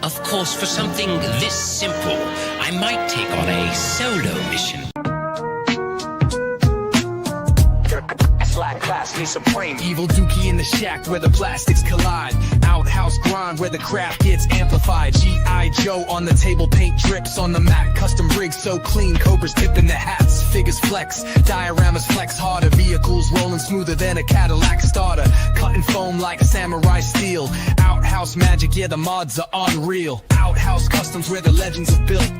Of course, for something this simple, I might take on a solo mission. Class, me supreme. Evil Dookie in the shack where the plastics collide. Outhouse grind where the craft gets amplified. G.I. Joe on the table, paint drips on the mat. Custom rigs so clean, cobras tipped in the hats. Figures flex, dioramas flex harder. Vehicles rolling smoother than a Cadillac starter. Cutting foam like samurai steel. Outhouse magic, yeah, the mods are unreal. Outhouse customs where the legends are built.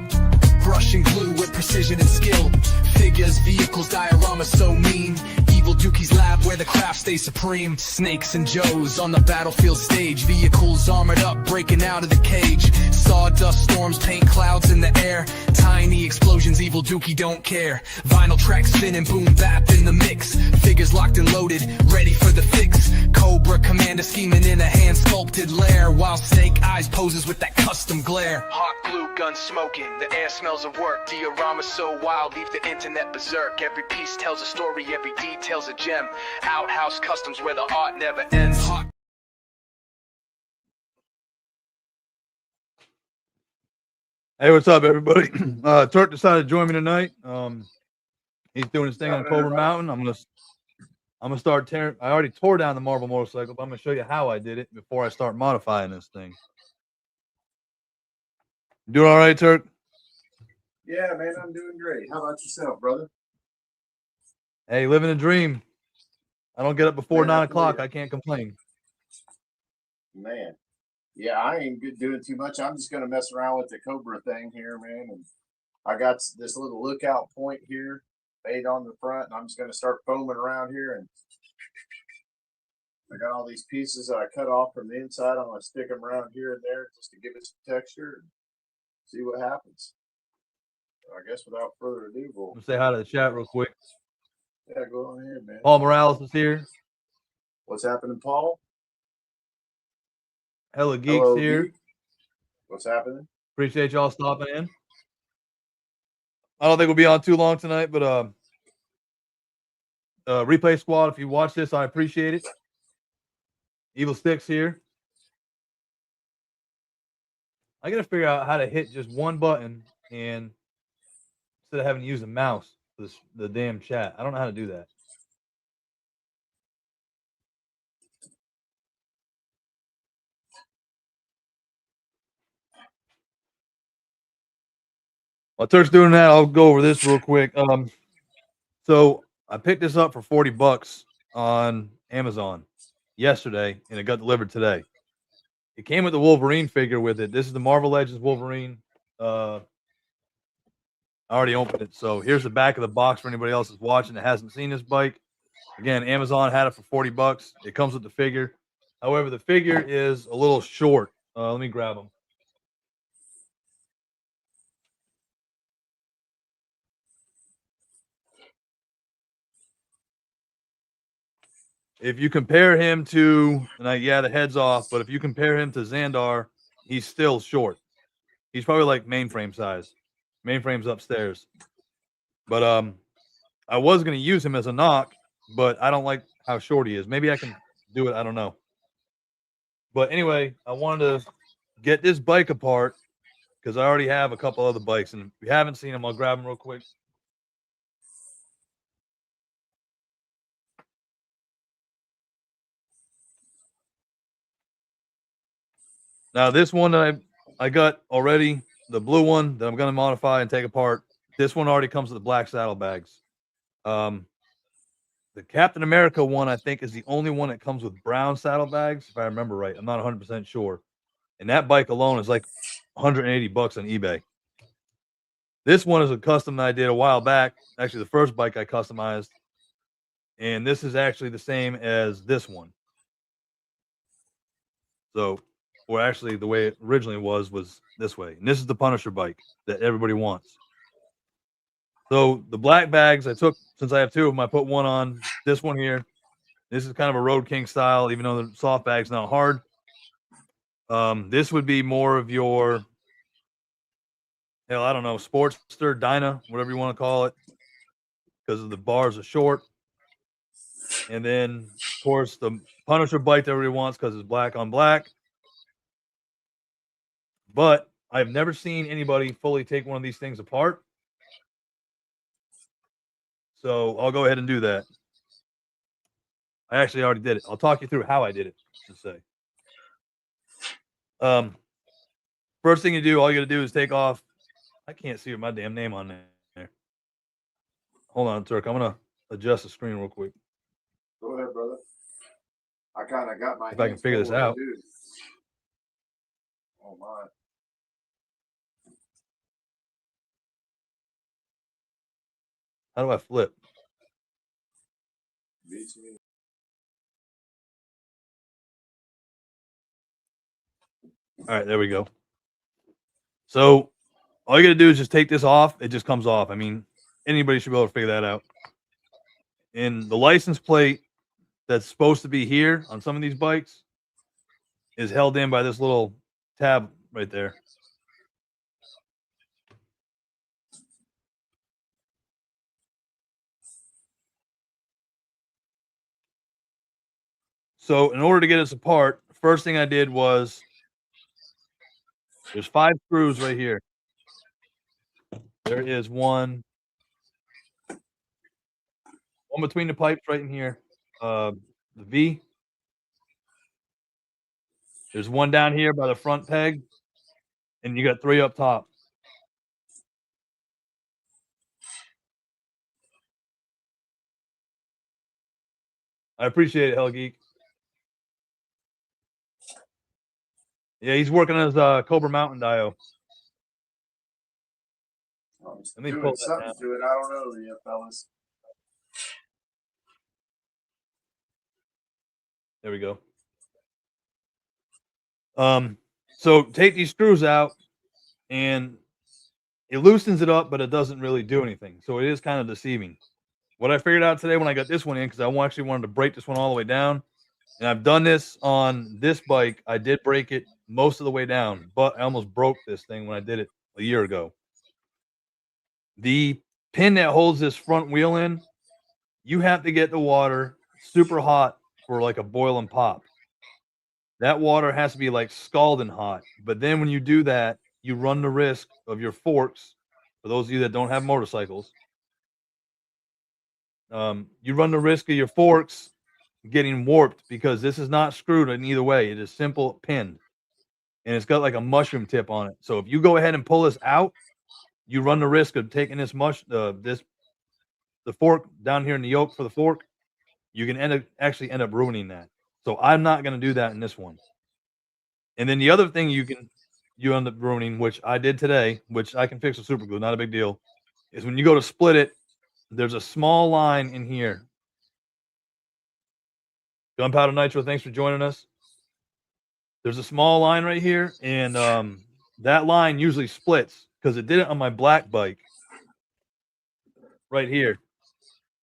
Brush and glue with precision and skill. Figures, vehicles, dioramas so mean. Evil Dookie's lab where the craft stays supreme. Snakes and Joes on the battlefield stage. Vehicles armored up, breaking out of the cage. Sawdust storms paint clouds in the air. Tiny explosions, Evil Dookie don't care. Vinyl tracks spinning, boom bap in the mix. Figures locked and loaded, ready for the fix. Cobra commander scheming in a hand-sculpted lair. While Snake Eyes poses with that custom glare. Hot glue gun smoking, the air smells of work. Diorama so wild, leave the internet berserk. Every piece tells a story, every detail's a gem. Outhouse customs where the art never ends. Hot. Hey, what's up, everybody? Turk decided to join me tonight. He's doing his thing on Cobra Mountain. I'm gonna start tearing. I already tore down the marble motorcycle, but I'm gonna show you how I did it before I start modifying this thing. Doing all right, Turk? Yeah, man, I'm doing great. How about yourself, brother? Hey, living a dream. I don't get up before 9 o'clock. I can't complain. Man, yeah, I ain't doing too much. I'm just gonna mess around with the Cobra thing here, man. And I got this little lookout point here made on the front, and I'm just gonna start foaming around here. And I got all these pieces that I cut off from the inside. I'm gonna stick them around here and there just to give it some texture and see what happens. So I guess without further ado, we'll say hi to the chat real quick. Yeah, go on ahead, man. Paul Morales is here. What's happening, Paul? Hella Geeks Hello, here. Geek. What's happening? Appreciate y'all stopping in. I don't think we'll be on too long tonight, but Replay Squad, if you watch this, I appreciate it. Evil Sticks here. I gotta figure out how to hit just one button and instead of having to use a mouse for the damn chat. I don't know how to do that. While Turk's doing that, I'll go over this real quick. So I picked this up for $40 on Amazon yesterday, and it got delivered today. It came with the Wolverine figure with it. This is the Marvel Legends Wolverine. I already opened it. So here's the back of the box for anybody else that's watching that hasn't seen this bike. Again, Amazon had it for $40. It comes with the figure. However, the figure is a little short. Let me grab them. If you compare him to, yeah, the head's off, but if you compare him to Xandar, he's still short. He's probably like mainframe size. Mainframe's upstairs. But I was going to use him as a knock, but I don't like how short he is. Maybe I can do it. I don't know. But anyway, I wanted to get this bike apart because I already have a couple other bikes. And if you haven't seen them, I'll grab them real quick. Now, this one that I got already, the blue one that I'm going to modify and take apart, this one already comes with the black saddlebags. The Captain America one, I think, is the only one that comes with brown saddlebags, if I remember right. I'm not 100% sure. And that bike alone is like $180 on eBay. This one is a custom that I did a while back. Actually, the first bike I customized. And this is actually the same as this one. So, or actually the way it originally was this way. And this is the Punisher bike that everybody wants. So the black bags I took, since I have two of them, I put one on this one here. This is kind of a Road King style, even though the soft bag's not hard. This would be more of your, hell, I don't know, Sportster, Dyna, whatever you want to call it, because of the bars are short. And then, of course, the Punisher bike that everybody wants because it's black on black. But I've never seen anybody fully take one of these things apart. So I'll go ahead and do that. I actually already did it. I'll talk you through how I did it, to say. First thing you do, all you got to do is take off. I can't see my damn name on there. Hold on, Turk. I'm going to adjust the screen real quick. Go ahead, brother. I kind of got my. If I can figure this out. Oh my. How do I flip? Beats me. All right, there we go. So all you got to do is just take this off. It just comes off. I mean, anybody should be able to figure that out. And the license plate that's supposed to be here on some of these bikes is held in by this little tab right there. So in order to get us apart, first thing I did was there's 5 screws right here. There is one between the pipes right in here. The V. There's one down here by the front peg, and you got 3 up top. I appreciate it, Hell Geek. Yeah, he's working as Cobra Mountain Dio. Let me pull something to it. I don't know yet, fellas. There we go. So take these screws out, and it loosens it up, but it doesn't really do anything. So it is kind of deceiving. What I figured out today when I got this one in, because I actually wanted to break this one all the way down, and I've done this on this bike. I did break it most of the way down, but I almost broke this thing when I did it a year ago. The pin that holds this front wheel in, you have to get the water super hot for like a boil and pop. That water has to be like scalding hot. But then when you do that, you run the risk of your forks. For those of you that don't have motorcycles, you run the risk of your forks getting warped because this is not screwed in either way. It is simple pinned, and it's got like a mushroom tip on it. So if you go ahead and pull this out, you run the risk of taking this the fork down here in the yoke for the fork. You can actually end up ruining that. So I'm not going to do that in this one. And then the other thing you end up ruining, which I did today, which I can fix with super glue, not a big deal, is when you go to split it, there's a small line in here. Gunpowder Nitro, thanks for joining us. There's a small line right here, and that line usually splits because it did it on my black bike right here.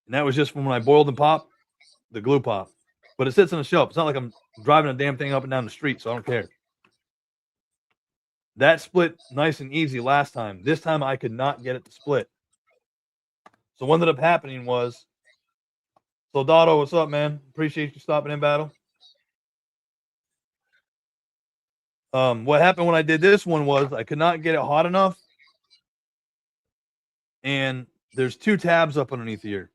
And that was just from when I boiled and popped the glue pop. But it sits on the shelf. It's not like I'm driving a damn thing up and down the street, so I don't care. That split nice and easy last time. This time I could not get it to split. So what ended up happening was, Soldado, what's up, man? Appreciate you stopping in, Battle. What happened when I did this one was I could not get it hot enough. And there's 2 tabs up underneath here.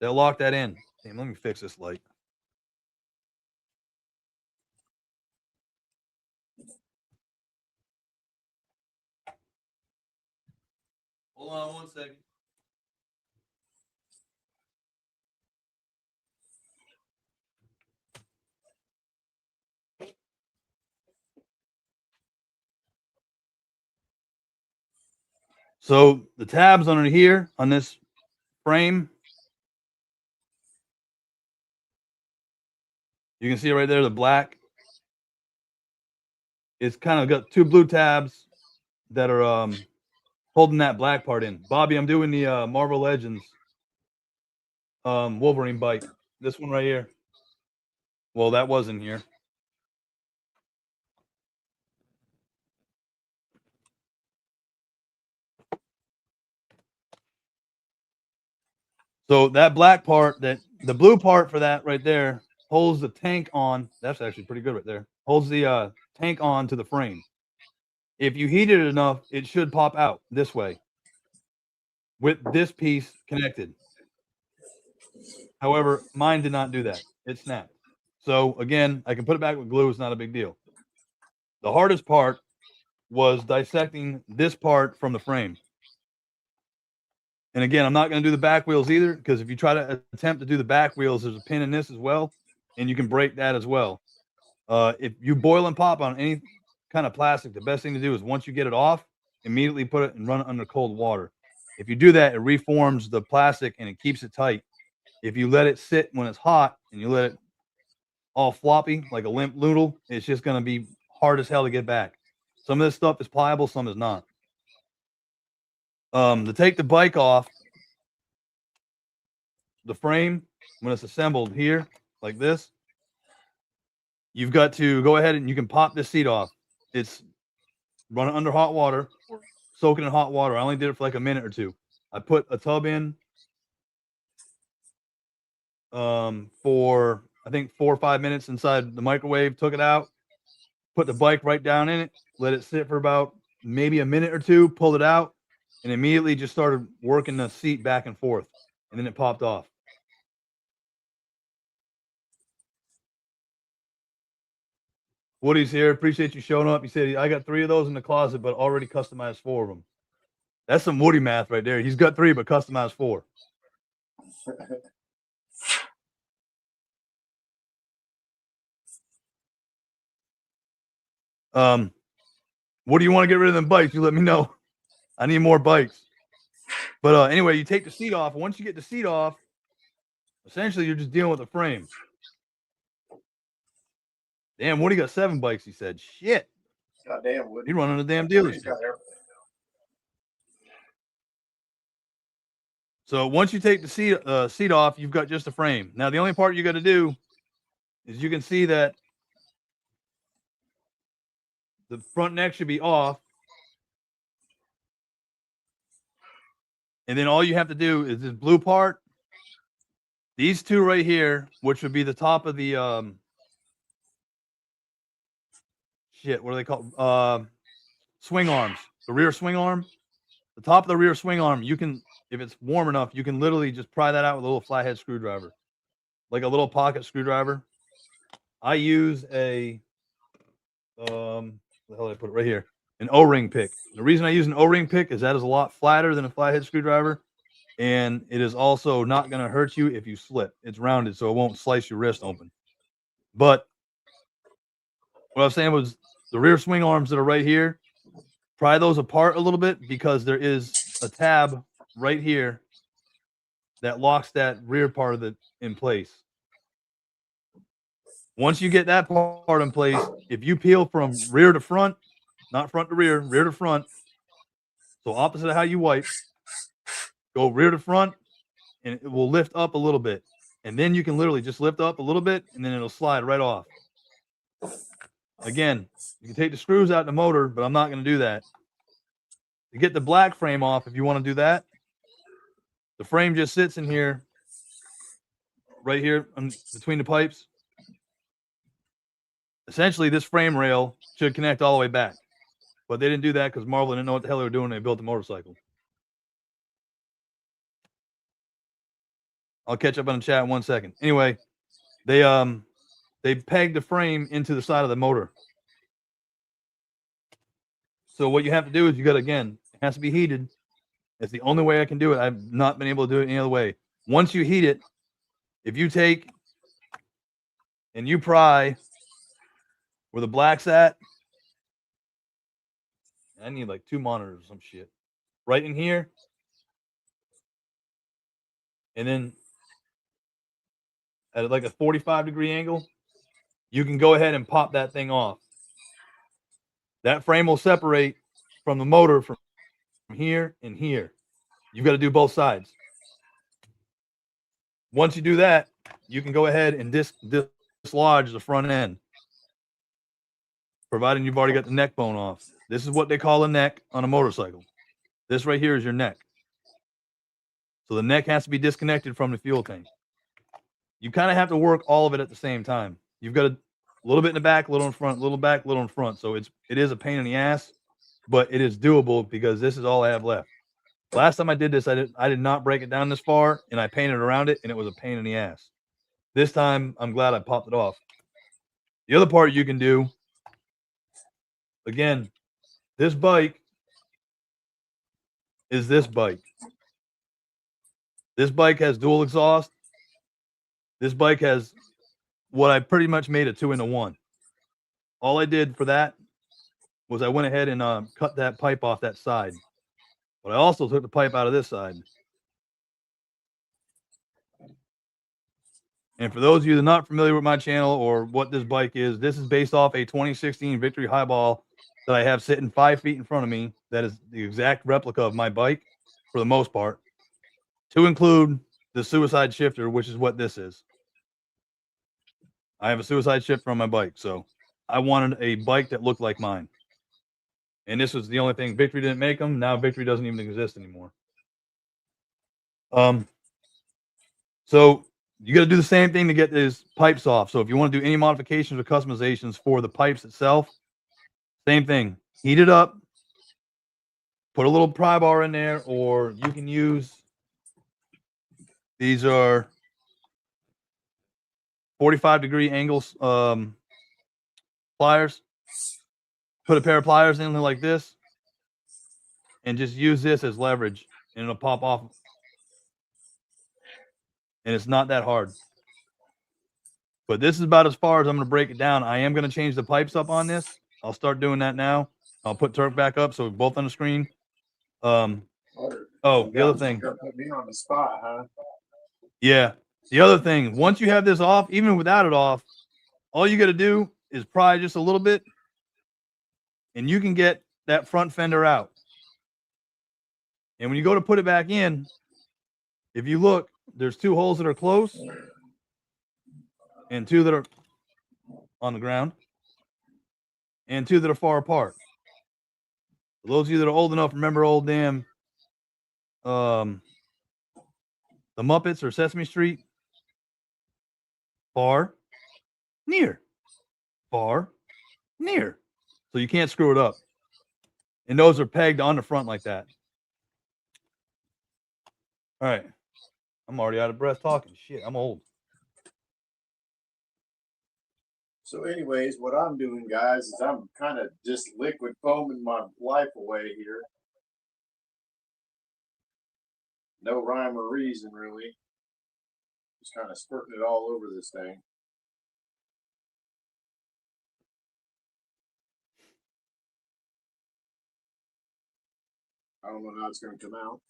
They'll lock that in. Damn, let me fix this light. Hold on 1 second. So the tabs under here on this frame, you can see it right there, the black. It's kind of got 2 blue tabs that are holding that black part in. Bobby, I'm doing the Marvel Legends Wolverine bike. This one right here. Well, that was in here. So that black part, the blue part for that right there, holds the tank on. That's actually pretty good right there. Holds the tank on to the frame. If you heat it enough, it should pop out this way with this piece connected. However, mine did not do that. It snapped. So again, I can put it back with glue. It's not a big deal. The hardest part was dissecting this part from the frame. And again, I'm not going to do the back wheels either, because if you try to attempt to do the back wheels, there's a pin in this as well, and you can break that as well. If you boil and pop on any kind of plastic, the best thing to do is once you get it off, immediately put it and run it under cold water. If you do that, it reforms the plastic and it keeps it tight. If you let it sit when it's hot and you let it all floppy like a limp noodle, it's just going to be hard as hell to get back. Some of this stuff is pliable, some is not. To take the bike off, the frame, when it's assembled here, like this, you've got to go ahead and you can pop this seat off. It's run it under hot water, soak it in hot water. I only did it for like a minute or two. I put a tub in for, I think, 4 or 5 minutes inside the microwave, took it out, put the bike right down in it, let it sit for about maybe a minute or two, pulled it out, and immediately just started working the seat back and forth, and then it popped off. Woody's here. Appreciate you showing up. He said, I got 3 of those in the closet, but already customized 4 of them. That's some Woody math right there. He's got 3, but customized 4. What do you want to get rid of them bikes? You let me know. I need more bikes. But anyway, you take the seat off. Once you get the seat off, essentially you're just dealing with the frame. Damn, Woody got 7 bikes, he said. Shit. Goddamn, Woody. He's running a damn dealership. So once you take the seat off, you've got just a frame. Now, the only part you got to do is you can see that the front neck should be off. And then all you have to do is this blue part, these 2 right here, which would be the top of the, what are they called? Swing arms, the rear swing arm. The top of the rear swing arm, you can, if it's warm enough, you can literally just pry that out with a little flathead screwdriver, like a little pocket screwdriver. I use a, where the hell did I put it? Right here, an O-ring pick. The reason I use an O-ring pick is that is a lot flatter than a flathead screwdriver, and it is also not going to hurt you if you slip. It's rounded, so it won't slice your wrist open. But what I was saying was the rear swing arms that are right here, pry those apart a little bit, because there is a tab right here that locks that rear part of it in place. Once you get that part in place, if you peel from rear to front, not front to rear, rear to front, so opposite of how you wipe, go rear to front, and it will lift up a little bit. And then you can literally just lift up a little bit, and then it'll slide right off. Again, you can take the screws out of the motor, but I'm not going to do that. To get the black frame off, if you want to do that, the frame just sits in here, right here between the pipes. Essentially, this frame rail should connect all the way back. But they didn't do that because Marvel didn't know what the hell they were doing when they built the motorcycle. I'll catch up on the chat in 1 second. Anyway, they pegged the frame into the side of the motor. So what you have to do is you got to, again, it has to be heated. It's the only way I can do it. I've not been able to do it any other way. Once you heat it, if you take and you pry where the black's at, I need like 2 monitors or some shit. Right in here. And then at like a 45-degree angle, you can go ahead and pop that thing off. That frame will separate from the motor from here and here. You've got to do both sides. Once you do that, you can go ahead and dislodge the front end, providing you've already got the neck bone off. This is what they call a neck on a motorcycle. This right here is your neck. So the neck has to be disconnected from the fuel tank. You kind of have to work all of it at the same time. You've got a little bit in the back, a little in front, a little back, a little in front. So it is a pain in the ass. but it is doable because this is all I have left. Last time I did this, I did not break it down this far, and I painted around it, and it was a pain in the ass. This time, I'm glad I popped it off. The other part you can do, again, this bike is this bike. This bike has dual exhaust. This bike has what I pretty much made a 2-in-1. All I did for that was I went ahead and cut that pipe off that side. But I also took the pipe out of this side. And for those of you that are not familiar with my channel or what this bike is, this is based off a 2016 Victory Highball that I have sitting 5 feet in front of me. That is the exact replica of my bike for the most part, to include the suicide shifter, which is what this is. I have a suicide shifter on my bike, so I wanted a bike that looked like mine. And this was the only thing. Victory didn't make them. Now Victory doesn't even exist anymore. So you got to do the same thing to get these pipes off. So if you want to do any modifications or customizations for the pipes itself, same thing. Heat it up. Put a little pry bar in there, or you can use, these are 45-degree angles pliers. Put a pair of pliers in there like this, and just use this as leverage, and it'll pop off. And it's not that hard. But this is about as far as I'm going to break it down. I am going to change the pipes up on this. I'll start doing that now. I'll put Turk back up so we're both on the screen. Oh, the other thing. You're gonna put me on the spot, huh? Yeah. The other thing, once you have this off, even without it off, all you got to do is pry just a little bit, and you can get that front fender out. And when you go to put it back in, if you look, there's 2 holes that are close and 2 that are on the ground and 2 that are far apart. For those of you that are old enough, remember old damn the Muppets or Sesame Street? Far, near, far, near. So you can't screw it up. And those are pegged on the front like that. All right. I'm already out of breath talking. Shit, I'm old. So anyways, what I'm doing, guys, is I'm kind of just liquid foaming my life away here. No rhyme or reason, really. Just kind of spurting it all over this thing. I don't know how it's going to come out.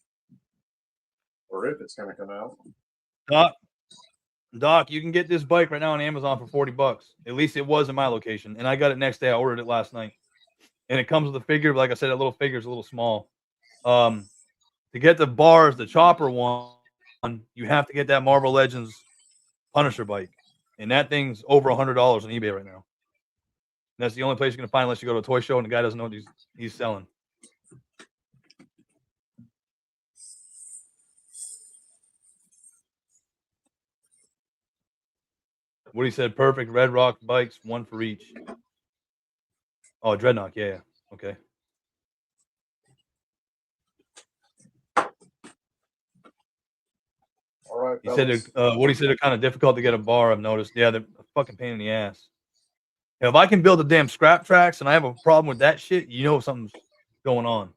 Or if it's going to come out. Doc, you can get this bike right now on Amazon for $40. At least it was in my location. And I got it next day. I ordered it last night. And it comes with a figure. Like I said, that little figure is a little small. To get the bars, the chopper one, you have to get that Marvel Legends Punisher bike. And that thing's over $100 on eBay right now. And that's the only place you're going to find unless you go to a toy show and the guy doesn't know what he's selling. What he said, perfect Red Rock bikes, 1 for each. Oh, Dreadnought, yeah. Okay. All right, He said, what he said, they're kind of difficult to get a bar, I've noticed. Yeah, they're a fucking pain in the ass. Yeah, if I can build the damn scrap tracks and I have a problem with that shit, you know something's going on.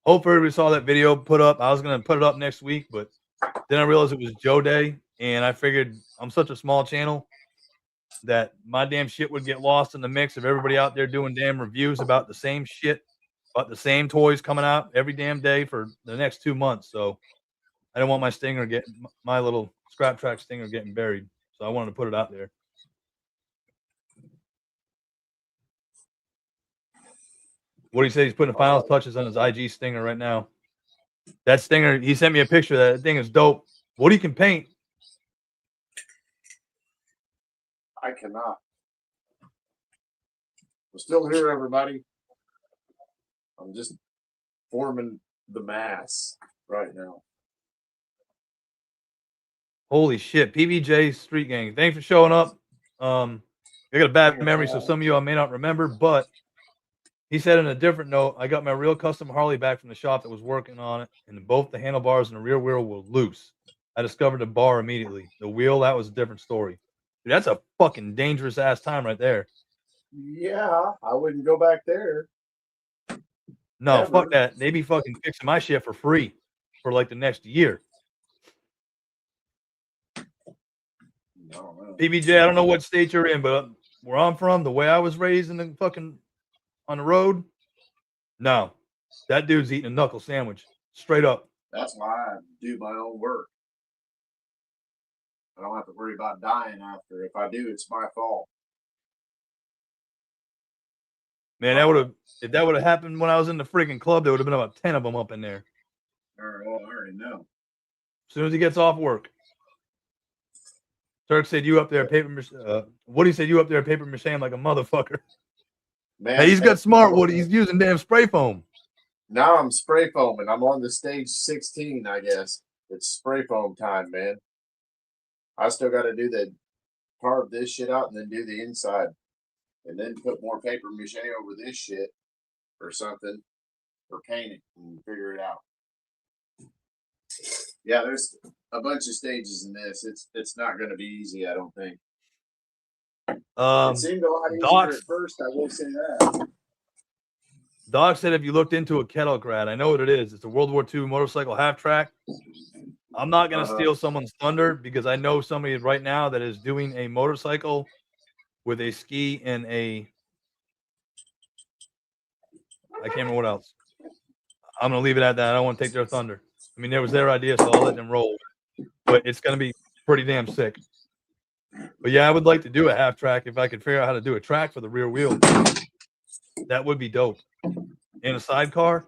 Hopefully everybody saw that video put up. I was going to put it up next week, but then I realized it was Joe Day, and I figured I'm such a small channel that my damn shit would get lost in the mix of everybody out there doing damn reviews about the same shit, about the same toys coming out every damn day for the next 2 months. So I didn't want my stinger my little scrap track stinger getting buried. So I wanted to put it out there. What do you say? He's putting the final touches on his IG stinger right now. That stinger, he sent me a picture. That thing is dope. What he can paint. I cannot. I'm still here, everybody. I'm just forming the mass right now. Holy shit. PBJ Street Gang. Thanks for showing up. I got a bad memory, so some of you I may not remember, but He said in a different note, I got my real custom Harley back from the shop that was working on it, and both the handlebars and the rear wheel were loose. I discovered the bar immediately. The wheel, that was a different story. Dude, that's a fucking dangerous ass time right there. Yeah, I wouldn't go back there. No, Ever. fuck that. They be fucking fixing my shit for free for like the next year. PBJ, I don't know what state you're in, but where I'm from, the way I was raised in the fucking on the road, no, that dude's eating a knuckle sandwich straight up. That's why I do my own work. I don't have to worry about dying after. If I do, it's my fault. Man, that would have if that would have happened when I was in the freaking club, there would have been about 10 of them up in there. Well, I already know. As soon as he gets off work. Turk said you up there Woody said you up there paper mache like a motherfucker. Man, hey, he's got smart, Woody. He's using damn spray foam. Now I'm spray foaming. I'm on the stage 16, I guess. It's spray foam time, man. I still got to do carve this shit out and then do the inside. And then put more paper mache over this shit or something or paint it and figure it out. Yeah, there's a bunch of stages in this. It's not going to be easy, I don't think. It seemed a lot easier at first, I will say that. Doc said if you looked into a kettle grad, I know what it is. It's a World War II motorcycle half track. I'm not going to steal someone's thunder because I know somebody right now that is doing a motorcycle with a ski and I can't remember what else. I'm going to leave it at that. I don't want to take their thunder. I mean, that was their idea, so I'll let them roll. But it's going to be pretty damn sick. But yeah, I would like to do a half track if I could figure out how to do a track for the rear wheel. That would be dope. In a sidecar.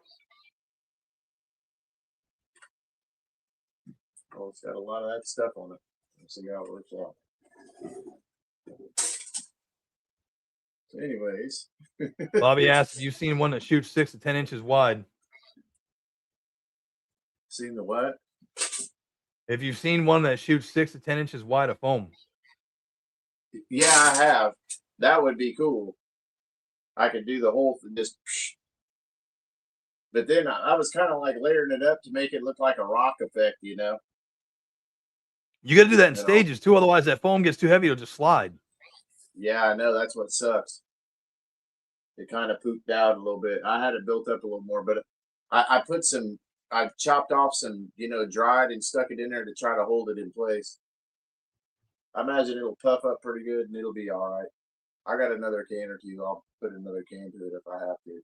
Oh, it's got a lot of that stuff on it. Let's see how it works out. So anyways. Bobby asked if you've seen one that shoots 6 to 10 inches wide. Seen the what? If you've seen one that shoots 6 to 10 inches wide of foam. Yeah, I have. That would be cool. I could do the whole thing, just. But then I was kind of like layering it up to make it look like a rock effect, you know? You got to do that in stages too, otherwise that foam gets too heavy, it'll just slide. Yeah, I know. That's what sucks. It kind of pooped out a little bit. I had it built up a little more, but I chopped off some, dried and stuck it in there to try to hold it in place. I imagine it'll puff up pretty good and it'll be all right. I got another can or two. I'll put another can to it if I have to.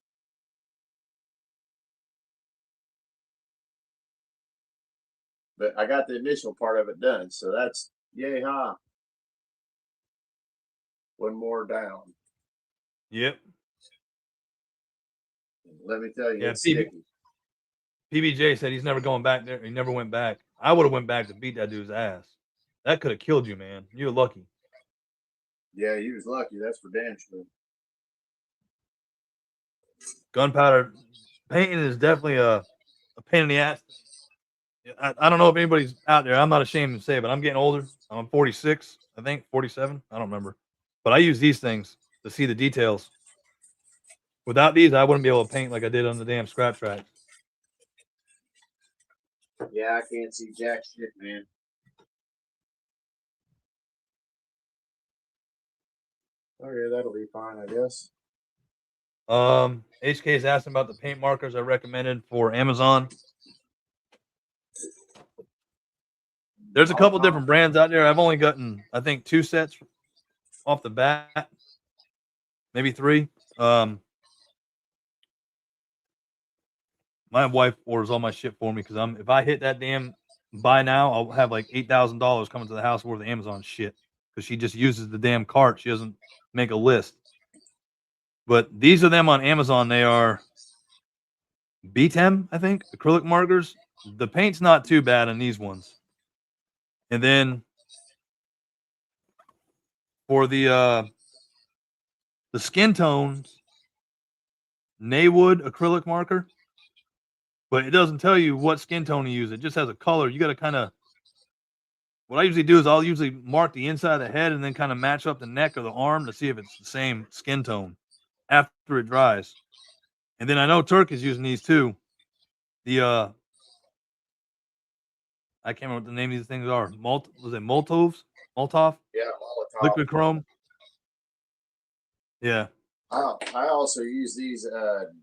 But I got the initial part of it done, so that's yay ha. One more down. Yep. Let me tell you, yeah, it's sticky. PBJ said he's never going back there. He never went back. I would have went back to beat that dude's ass. That could have killed you, man. You were lucky. Yeah, he was lucky. That's for damn sure. Gunpowder painting is definitely a pain in the ass. I don't know if anybody's out there. I'm not ashamed to say, but I'm getting older. I'm 46, I think, 47. I don't remember. But I use these things to see the details. Without these, I wouldn't be able to paint like I did on the damn scrap track. Yeah, I can't see jack shit, man. Okay, that'll be fine, I guess. HK is asking about the paint markers I recommended for Amazon. There's a couple different brands out there. I've only gotten, I think, 2 sets off the bat, maybe 3. My wife orders all my shit for me because if I hit that damn buy now, I'll have like $8,000 coming to the house worth of Amazon shit because she just uses the damn cart. She doesn't make a list. But these are them on Amazon. They are B10, I think, acrylic markers. The paint's not too bad on these ones. And then for the skin tones, Naywood acrylic marker. But it doesn't tell you what skin tone to use. It just has a color. You got to kind of, what I usually do is I'll usually mark the inside of the head and then kind of match up the neck or the arm to see if it's the same skin tone. after it dries. And then I know Turk is using these too. The I can't remember what the name of these things are. Was it Moltovs? Molotov? Yeah, Molotov. Liquid chrome? Yeah. I also use these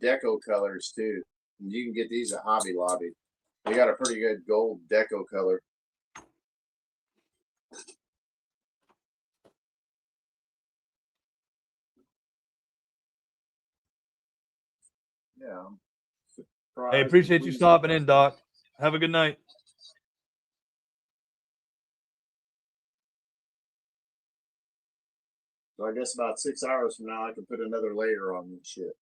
deco colors too. You can get these at Hobby Lobby. They got a pretty good gold deco color. Yeah. Hey, appreciate you stopping in, Doc. Have a good night. So I guess about 6 hours from now, I can put another layer on this shit.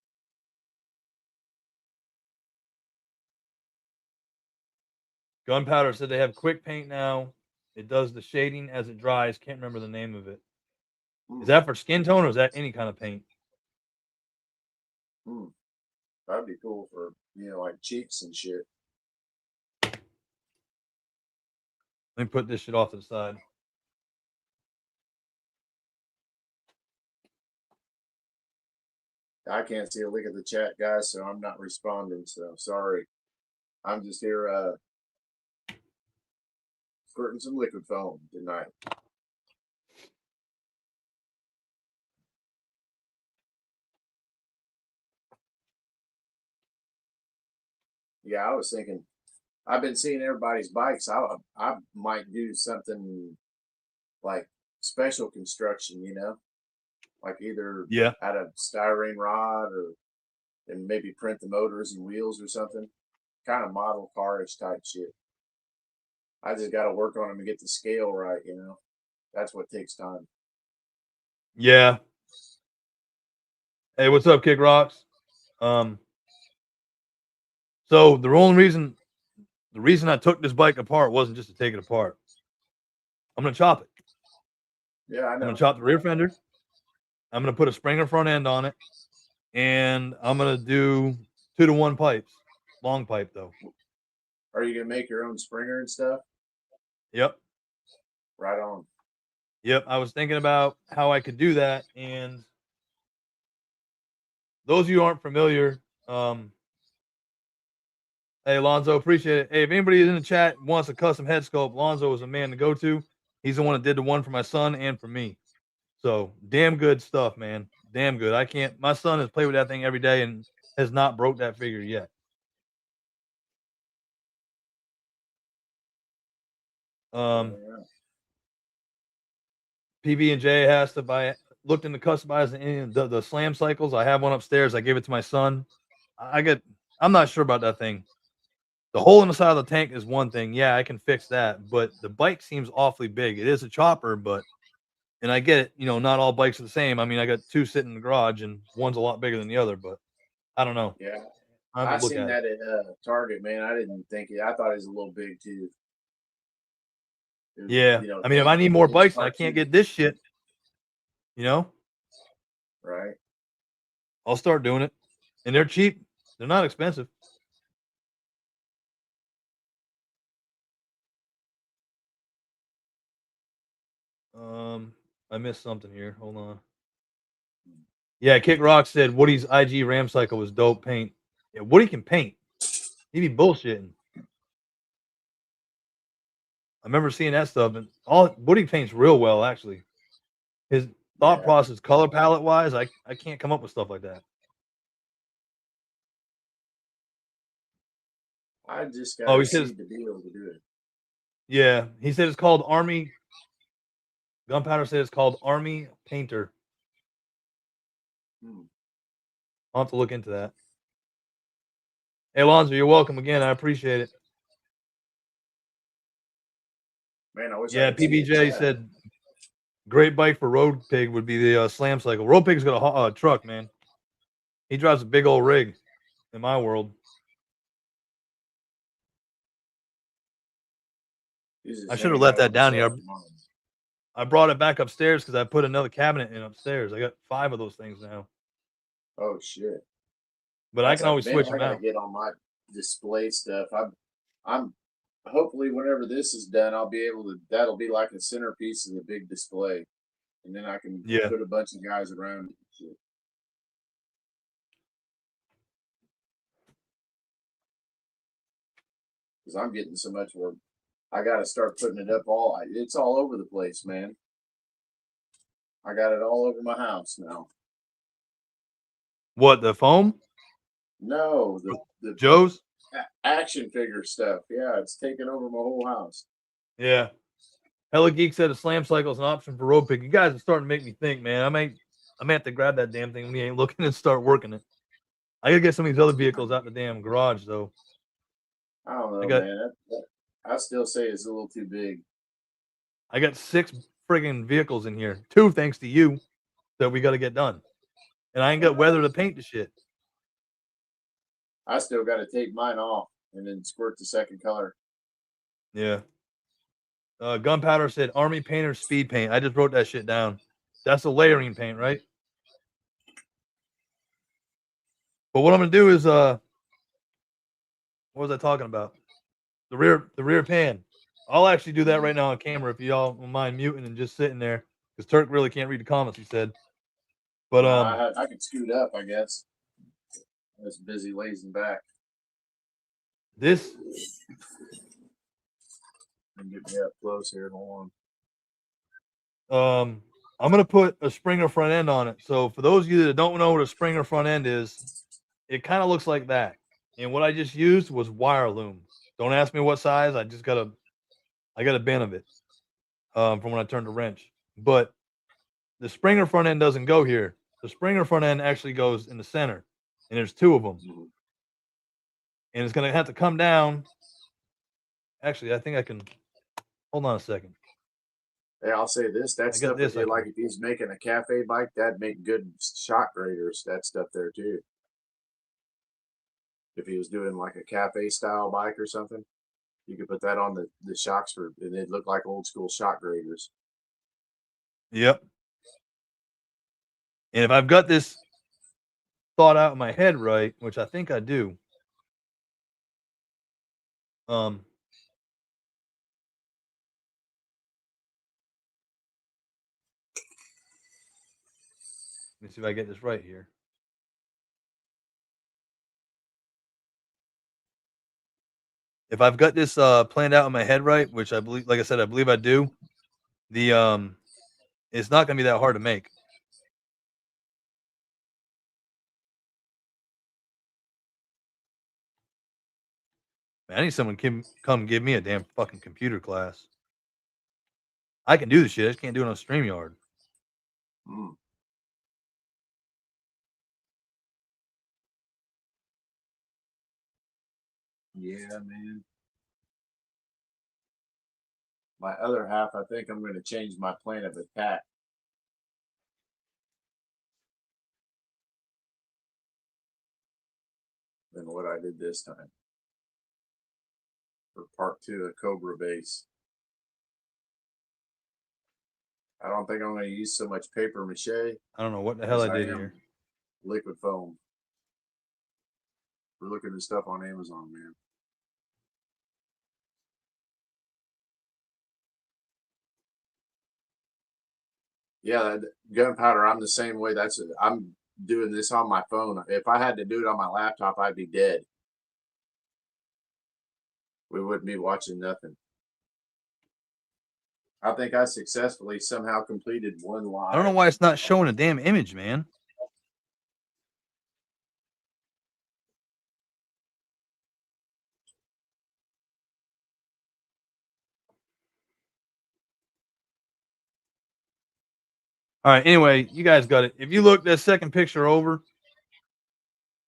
Gunpowder said they have quick paint now. It does the shading as it dries. Can't remember the name of it. Is that for skin tone or is that any kind of paint? That'd be cool for, like cheeks and shit. Let me put this shit off to the side. I can't see a lick of the chat, guys, so I'm not responding. So sorry. I'm just here squirting some liquid foam tonight. Yeah, I was thinking, I've been seeing everybody's bikes. I might do something like special construction, like either out of styrene rod and maybe print the motors and wheels or something, kind of model car-ish type shit. I just got to work on them and get the scale right, That's what takes time. Yeah. Hey, what's up, Kick Rocks? So the reason I took this bike apart wasn't just to take it apart. I'm gonna chop it. Yeah, I know. I'm gonna chop the rear fender. I'm gonna put a Springer front end on it, and I'm gonna do 2-to-1 pipes, long pipe though. Are you gonna make your own Springer and stuff? Yep. Right on. Yep. I was thinking about how I could do that, and those of you who aren't familiar, hey Lonzo, appreciate it. Hey, if anybody in the chat wants a custom head sculpt, Lonzo is a man to go to. He's the one that did the one for my son and for me. So damn good stuff, man. Damn good. My son has played with that thing every day and has not broke that figure yet. PB and J has to looked into customizing the slam cycles. I have one upstairs. I gave it to my son. I'm not sure about that thing. The hole in the side of the tank is one thing. Yeah, I can fix that. But the bike seems awfully big. It is a chopper, and I get it, not all bikes are the same. I mean, I got two sitting in the garage and one's a lot bigger than the other, but I don't know. Yeah. I seen that at Target, man. I didn't think it. I thought it was a little big too. Yeah. I mean, if I need more bikes and I can't get this shit, right? I'll start doing it. And they're cheap. They're not expensive. I missed something here. Hold on. Yeah, Kick Rock said Woody's IG Ram Cycle was dope paint. Yeah, Woody can paint. He be bullshitting. I remember seeing that stuff, and Woody paints real well, actually. His thought process, color palette wise, I can't come up with stuff like that. I just got to be able to do it. Yeah, he said it's called Army. Gunpowder said it's called Army Painter. I'll have to look into that. Hey, Alonzo, you're welcome again. I appreciate it. Man, I wish. Yeah, PBJ said great bike for Road Pig would be the Slam Cycle. Road Pig's got a truck, man. He drives a big old rig in my world. I should have left that down here. I brought it back upstairs because I put another cabinet in upstairs. I got 5 of those things now. Oh shit! But I can always switch them out. Get on my display stuff. I'm hopefully whenever this is done, I'll be able to. That'll be like a centerpiece of the big display, and then I can put a bunch of guys around it. because I'm getting so much work. I got to start putting it up it's all over the place, man. I got it all over my house now. What, the foam? No, the Joe's? action figure stuff. Yeah, it's taking over my whole house. Yeah. Hella Geek said a slam cycle is an option for road pick. You guys are starting to make me think, man. I may have to grab that damn thing when we ain't looking and start working it. I gotta get some of these other vehicles out the damn garage though. I don't know, man. I still say it's a little too big. I got 6 friggin' vehicles in here. 2 thanks to you that we gotta get done. And I ain't got weather to paint the shit. I still got to take mine off and then squirt the second color. Yeah. Gunpowder said Army Painter Speed Paint. I just wrote that shit down. That's a layering paint, right? But what I'm gonna do is what was I talking about? The rear pan. I'll actually do that right now on camera if y'all don't mind muting and just sitting there. Because Turk really can't read the comments, he said. But I could scoot up, I guess. I was busy lazing back. This And get me up close here. Hold on. I'm gonna put a Springer front end on it. So for those of you that don't know what a Springer front end is, it kind of looks like that. And what I just used was wire loom. Don't ask me what size. I got a bin of it from when I turned the wrench. But the Springer front end doesn't go here. The Springer front end actually goes in the center, and there's 2 of them. And it's gonna have to come down. Actually, I think I can. Hold on a second. Hey, I'll say this. That stuff, if he's making a cafe bike, that'd make good shock graders. That stuff there too. If he was doing like a cafe style bike or something, you could put that on the shocks and they'd look like old school shock graders. Yep. And if I've got this thought out in my head right, which I think I do, let me see if I get this right here. If I've got this planned out in my head right, which I believe, like I said, I believe I do, it's not gonna be that hard to make. Man, I need someone to come give me a damn fucking computer class. I can do this shit. I just can't do it on StreamYard. Yeah, man. My other half, I think I'm going to change my plan of attack. Than what I did this time. For part 2 of Cobra Base. I don't think I'm going to use so much paper mache. I don't know what the hell I did here. Liquid foam. We're looking at stuff on Amazon, man. Yeah, gunpowder. I'm the same way. I'm doing this on my phone. If I had to do it on my laptop, I'd be dead. We wouldn't be watching nothing. I think I successfully somehow completed one line. I don't know why it's not showing a damn image, man. All right. Anyway, you guys got it. If you look that second picture over,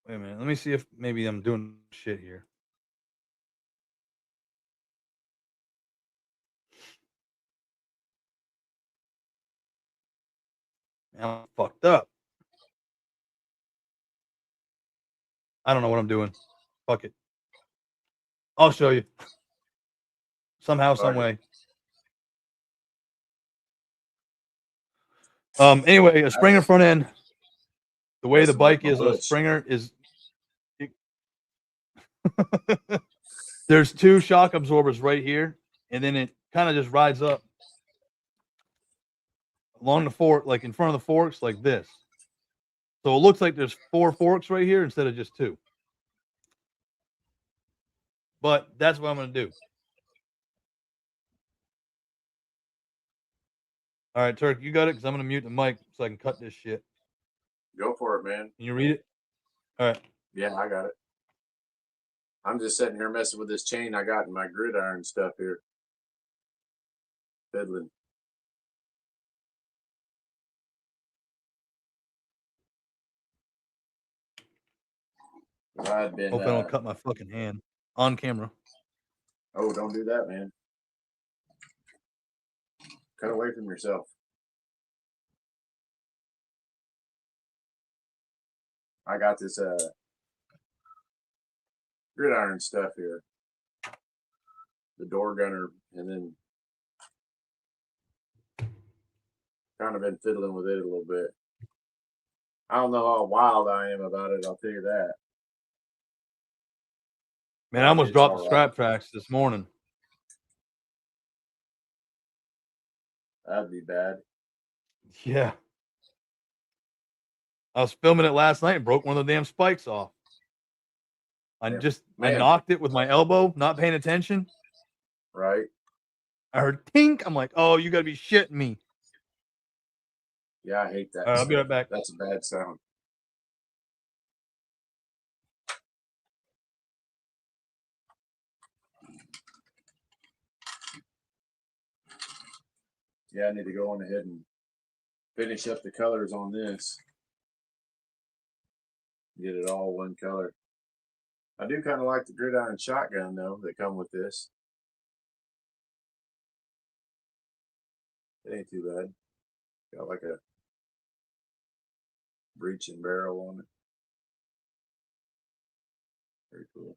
wait a minute. Let me see if maybe I'm doing shit here. I'm fucked up. I don't know what I'm doing. Fuck it. I'll show you. Somehow, some way. Anyway, a Springer front end. The way the bike is on a Springer is there's 2 shock absorbers right here, and then it kind of just rides up along the fork, like in front of the forks, like this. So it looks like there's 4 forks right here instead of just 2. But that's what I'm going to do. All right, Turk, you got it? Because I'm going to mute the mic so I can cut this shit. Go for it, man. Can you read it? All right. Yeah, I got it. I'm just sitting here messing with this chain I got in my gridiron stuff here. Fiddling. I've been. Hope I don't cut my fucking hand on camera. Oh, don't do that, man. Cut away from yourself. I got this gridiron stuff here. The door gunner, and then kind of been fiddling with it a little bit. I don't know how wild I am about it, I'll tell you that. Man, I almost dropped the strap tracks this morning. That'd be bad. Yeah. I was filming it last night and broke one of the damn spikes off. I knocked it with my elbow, not paying attention. Right. I heard tink. I'm like, oh, you got to be shitting me. Yeah, I hate that. All right, I'll be right back. That's a bad sound. Yeah, I need to go on ahead and finish up the colors on this. Get it all one color. I do kind of like the gridiron shotgun though that come with this. It ain't too bad. Got like a breech and barrel on it. Very cool.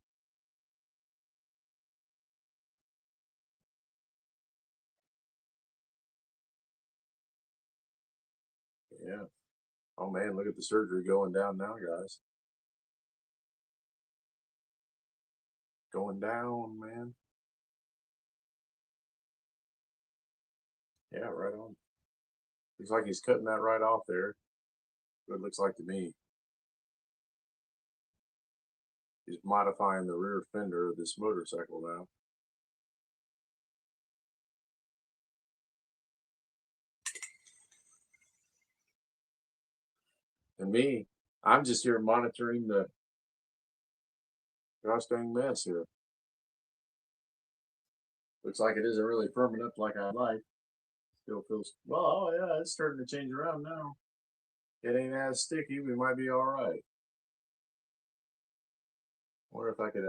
Yeah. Oh man, look at the surgery going down now, guys. Going down, man. Yeah, right on. Looks like he's cutting that right off there. What it looks like to me. He's modifying the rear fender of this motorcycle now. And me, I'm just here monitoring the gosh dang mess here. Looks like it isn't really firming up like I'd like. Still feels, well, oh yeah, it's starting to change around now. It ain't as sticky. We might be all right. Wonder if I could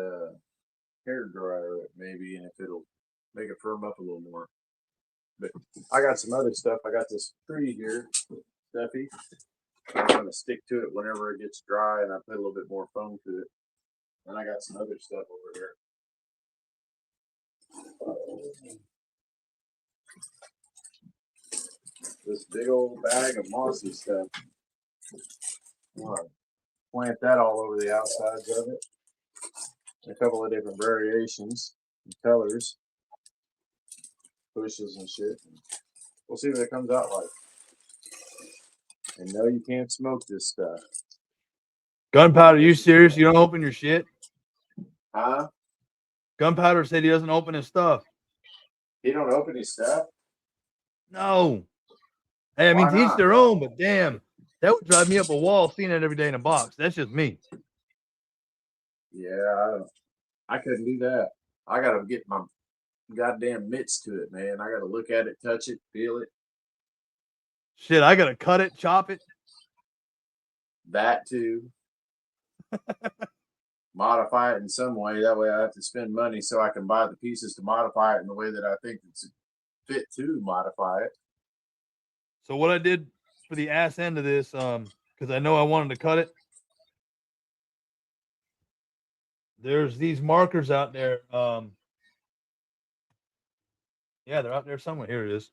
hair dryer it maybe, and if it'll make it firm up a little more. But I got some other stuff. I got this tree here, stuffy. I'm gonna stick to it whenever it gets dry, and I put a little bit more foam to it. And I got some other stuff over here. This big old bag of mossy stuff. I'm gonna plant that all over the outsides of it. A couple of different variations and colors, bushes and shit. We'll see what it comes out like. And no, you can't smoke this stuff. Gunpowder, you serious? You don't open your shit? Huh? Gunpowder said he doesn't open his stuff. He don't open his stuff? No. Hey, I mean, to each their own, but damn, that would drive me up a wall seeing it every day in a box. That's just me. Yeah, I couldn't do that. I got to get my goddamn mitts to it, man. I got to look at it, touch it, feel it. Shit, I got to cut it, chop it. That too. Modify it in some way. That way I have to spend money so I can buy the pieces to modify it in the way that I think it's fit to modify it. So what I did for the ass end of this, because I know I wanted to cut it, there's these markers out there. Yeah, they're out there somewhere. Here it is.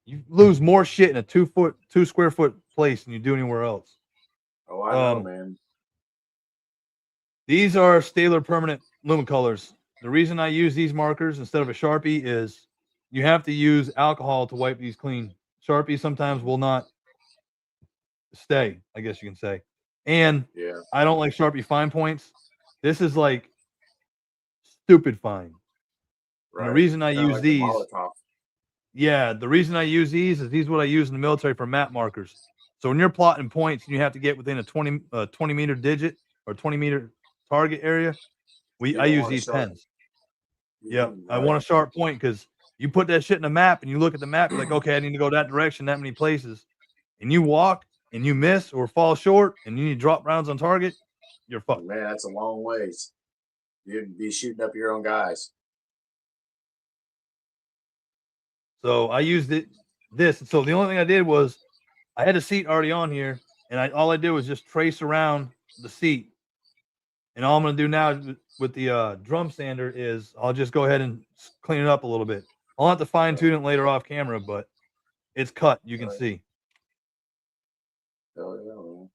You lose more shit in a 2 square foot place than you do anywhere else. Oh, I know, man. These are Staedtler permanent lumen colors. The reason I use these markers instead of a Sharpie is you have to use alcohol to wipe these clean. Sharpie sometimes will not stay, I guess you can say. And yeah, I don't like Sharpie fine points. This is like stupid fine. Right. And the reason I Kinda use like the these, Molotov. yeah, the reason I use these is these what I use in the military for map markers. So when you're plotting points and you have to get within a 20 meter digit or 20-meter target area, You I don't use want to these sharp. pens. Yep. I Right. want a sharp point because you put that shit in a map and you look at the map, you're like, okay, I need to go that direction, that many places. And you walk and you miss or fall short and you need to drop rounds on target, you're fucked. Man, that's a long ways. You'd be shooting up your own guys. So I used this. So the only thing I did was I had a seat already on here, and all I did was just trace around the seat. And all I'm gonna do now with the drum sander is I'll just go ahead and clean it up a little bit. I'll have to fine tune it later off camera, but it's cut. You can see. Hell yeah, man.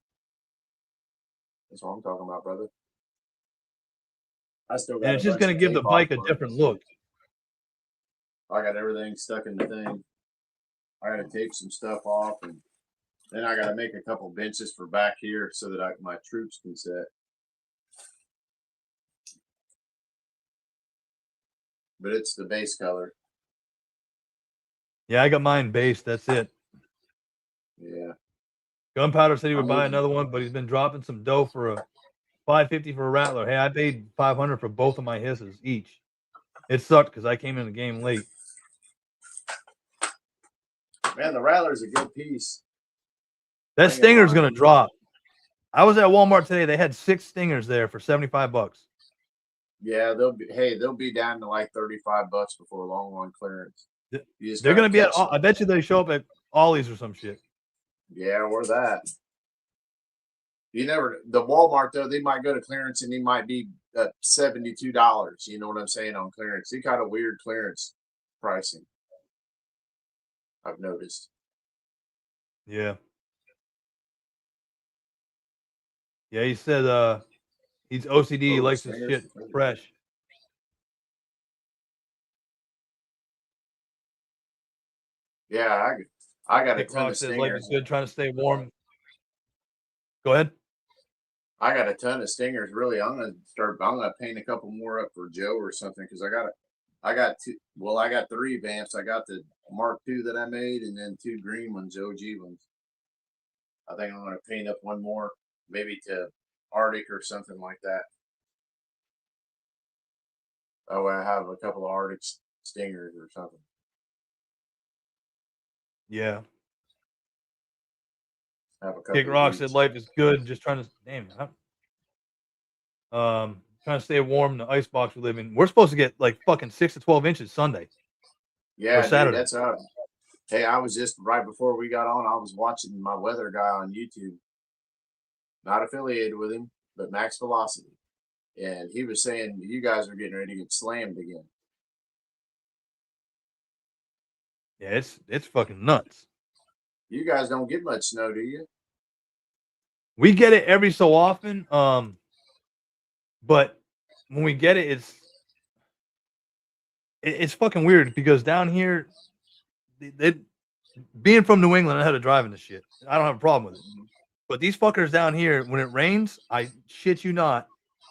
That's what I'm talking about, brother. I still got And a it's just bunch gonna of give the tape off, bike a but different look. I got everything stuck in the thing. I gotta tape some stuff off, and then I gotta make a couple benches for back here so that my troops can sit. But it's the base color. Yeah, I got mine based. That's it. Yeah. Gunpowder said he would I'm buy looking. another one, but he's been dropping some dough for a $550 for a rattler. Hey, I paid $500 for both of my hisses each. It sucked because I came in the game late. Man, the Rattler's a good piece. That stinger's gonna drop. I was at Walmart today. They had 6 stingers there for $75. Yeah, they'll be down to like $35 before long on clearance. They're gonna be at. I bet you they show up at Ollie's or some shit. Yeah, or that. You never. The Walmart though, they might go to clearance and they might be at $72. You know what I'm saying on clearance? They got a weird clearance pricing. I've noticed. Yeah. Yeah, he said he's OCD, he likes his shit fresh. Yeah, I got a Kick ton Rock of says life is stingers. good, trying to stay warm. Go ahead. I got a ton of stingers. Really, I'm gonna paint a couple more up for Joe or something because I got two. Well, I got 3 vamps. I got the Mark II that I made, and then 2 green ones, OG ones. I think I'm gonna paint up one more, maybe to Arctic or something like that. Oh, I have a couple of Arctic stingers or something. Yeah. Have a couple. Kick Rock said life is good, just trying to trying to stay warm in the ice box we live in. We're supposed to get like fucking 6 to 12 inches Sunday. Yeah, or Saturday. Dude, that's up. Hey, I was just right before we got on, I was watching my weather guy on YouTube. Not affiliated with him, but Max Velocity. And he was saying you guys are getting ready to get slammed again. Yeah, it's fucking nuts. You guys don't get much snow, do you? We get it every so often. But when we get it, it's fucking weird because down here, being from New England, I know how to drive in this shit. I don't have a problem with it. But these fuckers down here, when it rains, I shit you not,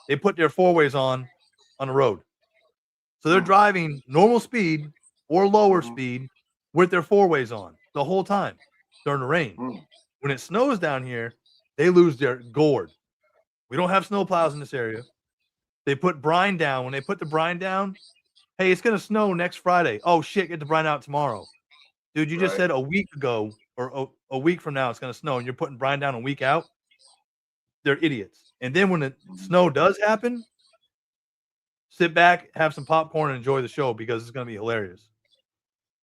they put their 4-ways on the road. So they're driving normal speed or lower speed with their 4-ways on the whole time during the rain. When it snows down here, they lose their gourd. We don't have snow plows in this area. They put brine down. When they put the brine down, hey, it's gonna snow next Friday. Oh shit, get the brine out tomorrow. Dude, you just said a week ago or a week from now it's gonna snow and you're putting brine down a week out. They're idiots. And then when the snow does happen, sit back, have some popcorn, and enjoy the show because it's gonna be hilarious.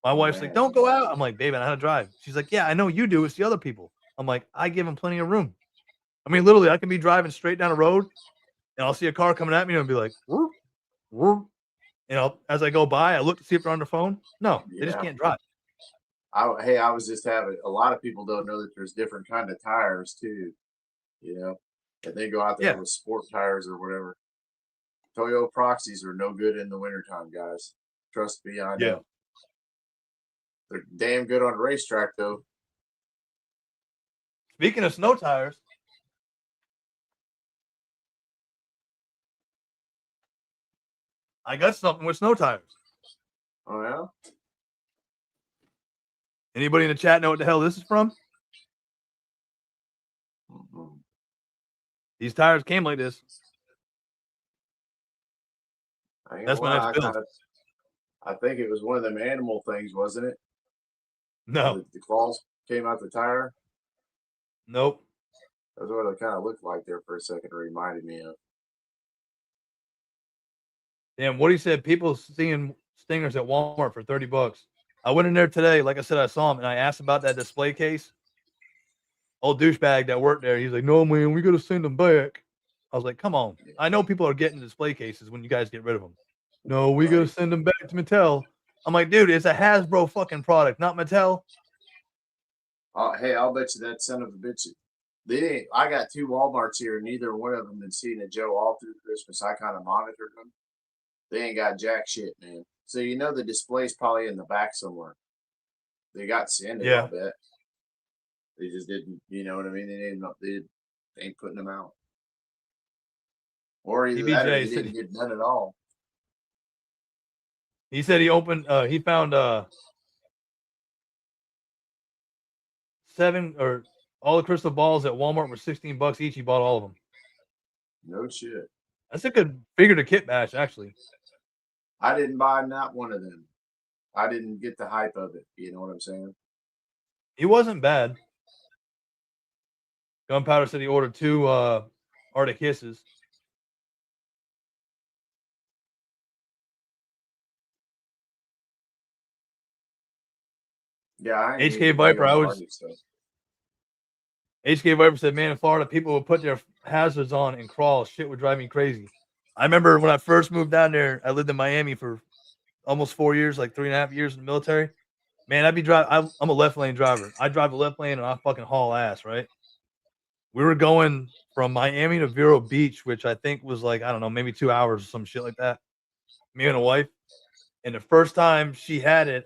My wife's like, "Don't go out." I'm like, "Babe, I know how to drive." She's like, "Yeah, I know you do. It's the other people." I'm like, "I give them plenty of room." I mean, literally, I can be driving straight down the road, and I'll see a car coming at me, and I'll be like, "Whoop, whoop." And as I go by, I look to see if they're on their phone. No, they just can't drive. I was just having a lot of people don't know that there's different kind of tires too. You know, and they go out there with sport tires or whatever. Toyo Proxies are no good in the wintertime, guys. Trust me, I know. They're damn good on a racetrack, though. Speaking of snow tires, I got something with snow tires. Oh yeah. Anybody in the chat know what the hell this is from? Mm-hmm. These tires came like this. That's my next build. I think it was one of them animal things, wasn't it? No. The claws came out the tire. Nope. That's what it kind of looked like there for a second. It reminded me of. Damn, what he said, people seeing Stingers at Walmart for $30. I went in there today. Like I said, I saw him and I asked about that display case. Old douchebag that worked there. He's like, no, man, we got to send them back. I was like, come on. I know people are getting display cases when you guys get rid of them. No, we got to send them back to Mattel. I'm like, dude, it's a Hasbro fucking product, not Mattel. Hey, I'll bet you that son of a bitch. I got 2 Walmarts here, and neither one of them been seeing a Joe all through Christmas. I kind of monitored them. They ain't got jack shit, man. So you know the display's probably in the back somewhere. They got sanded, I'll bet. They just didn't, you know what I mean? They ain't putting them out. Or either that or they didn't get done at all. He said he found 7 or all the crystal balls at Walmart were $16 each. He bought all of them. No shit. That's a good figure to kit bash, actually. I didn't buy not one of them. I didn't get the hype of it. You know what I'm saying? He wasn't bad. Gunpowder said he ordered 2 Arctic Hisses. Yeah, HK Viper, HK Viper said, man, in Florida, people would put their hazards on and crawl. Shit would drive me crazy. I remember when I first moved down there, I lived in Miami for almost 4 years, like 3.5 years in the military. Man, I'd be driving. I'm a left lane driver. I drive a left lane and I fucking haul ass, right? We were going from Miami to Vero Beach, which I think was like, I don't know, maybe 2 hours or some shit like that. Me and a wife. And the first time she had it,